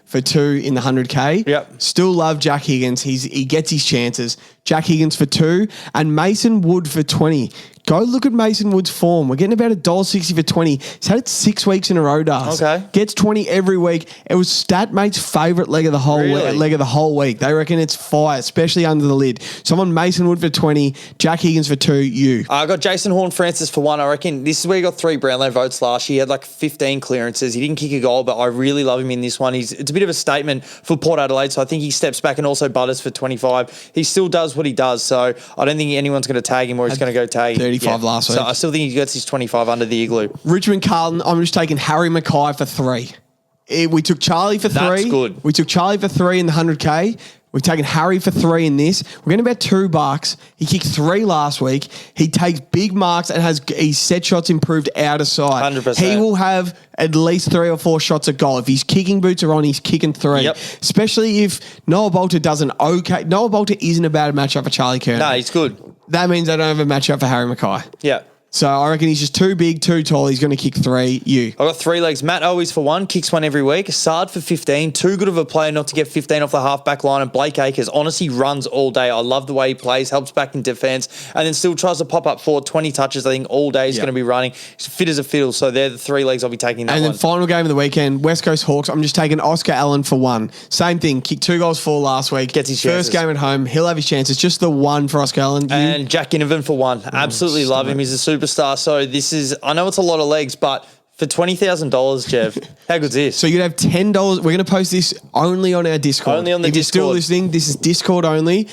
B: for 2 in the 100k.
A: Yep.
B: Still love Jack Higgins. He gets his chances. Jack Higgins for 2 and Mason Wood for 20. Go look at Mason Wood's form. We're getting about $1.60 for 20. He's had it 6 weeks in a row, Dars.
A: Okay.
B: Gets 20 every week. It was Statmate's favourite leg of the whole week. They reckon it's fire, especially under the lid. Someone Mason Wood for 20, Jack Higgins for 2, you.
A: I got Jason Horn-Francis for 1. I reckon this is where he got 3 Brownlow votes last year. He had like 15 clearances. He didn't kick a goal, but I really love him in this one. It's a bit of a statement for Port Adelaide, so I think he steps back, and also Butters for 25. He still does what he does, so I don't think anyone's going to tag him or he's going to go tag
B: 35 last week.
A: So I still think he gets his 25 under the igloo.
B: Richmond Carlton, I'm just taking Harry Mackay for 3. We took Charlie for 3.
A: That's good.
B: We took Charlie for 3 in the 100k. We've taken Harry for 3 in this. We're getting about $2. He kicked 3 last week. He takes big marks and has his set shots improved out of sight.
A: 100%.
B: He will have at least 3 or 4 shots at goal. If his kicking boots are on, he's kicking 3.
A: Yep.
B: Especially if Noah Bolter does an okay. Noah Bolter isn't a bad matchup for Charlie Kerner.
A: No, he's good.
B: That means they don't have a matchup for Harry Mackay.
A: Yeah.
B: So I reckon he's just too big, too tall. He's going to kick 3. You.
A: I've got 3 legs. Matt Owies for 1, kicks 1 every week. Sard for 15. Too good of a player not to get 15 off the half-back line. And Blake Acres honestly runs all day. I love the way he plays, helps back in defence, and then still tries to pop up forward. 20 touches, I think, all day he's going to be running. He's fit as a fiddle. So they're the 3 legs I'll be taking that
B: And then final game of the weekend, West Coast Hawks. I'm just taking Oscar Allen for 1. Same thing. Kicked 2 goals for last week.
A: Gets his chances.
B: First game at home. He'll have his chances. Just the 1 for Oscar Allen.
A: And Jack Ginnivan for 1. Absolutely love him. He's a superstar. So this is, I know it's a lot of legs, but for $20,000, Jeff, how good's this?
B: So you'd have $10. We're going to post this only on our Discord.
A: Only on the
B: if
A: Discord.
B: If you're still listening, this is Discord only.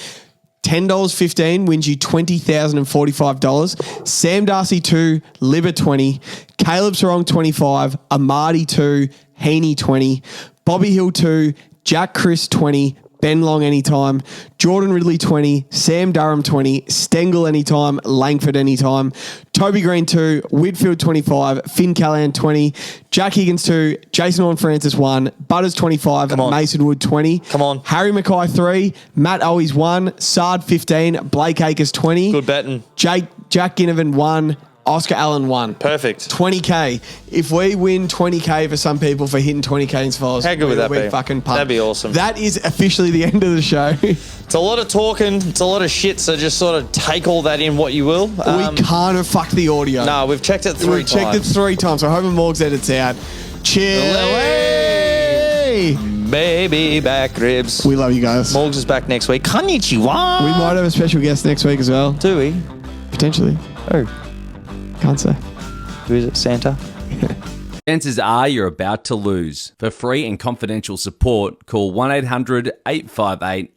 B: $10.15 wins you $20,045. Sam Darcy 2, Libba 20, Caleb Sarong 25, Amadi 2, Heaney 20, Bobby Hill 2, Jack Chris 20, Ben Long anytime, Jordan Ridley 20, Sam Durham 20, Stengel anytime, Langford anytime, Toby Green 2, Whitfield 25, Finn Callahan 20, Jack Higgins 2, Jason Horn-Francis 1, Butters 25, Mason Wood 20.
A: Come on.
B: Harry Mackay 3, Matt Owies 1, Sard 15, Blake Acres 20.
A: Good betting.
B: Jack Ginnivan 1, Oscar Allen 1.
A: Perfect.
B: 20K. If we win 20K for some people for hitting 20K in followers,
A: how good would that be?
B: Fucking pumped.
A: That'd be awesome.
B: That is officially the end of the show.
A: It's a lot of talking. It's a lot of shit. So just sort of take all that in what you will.
B: We can't have fucked the audio.
A: No, we've checked it 3 times.
B: We've checked it 3 times. So I hope Morgs edits out. Cheers.
A: Baby back ribs.
B: We love you guys.
A: Morgs is back next week. Konnichiwa.
B: We might have a special guest next week as well.
A: Do we?
B: Potentially.
A: Oh.
B: Can't say.
A: Who is it? Santa?
C: Chances are you're about to lose. For free and confidential support, call 1-800-858-8.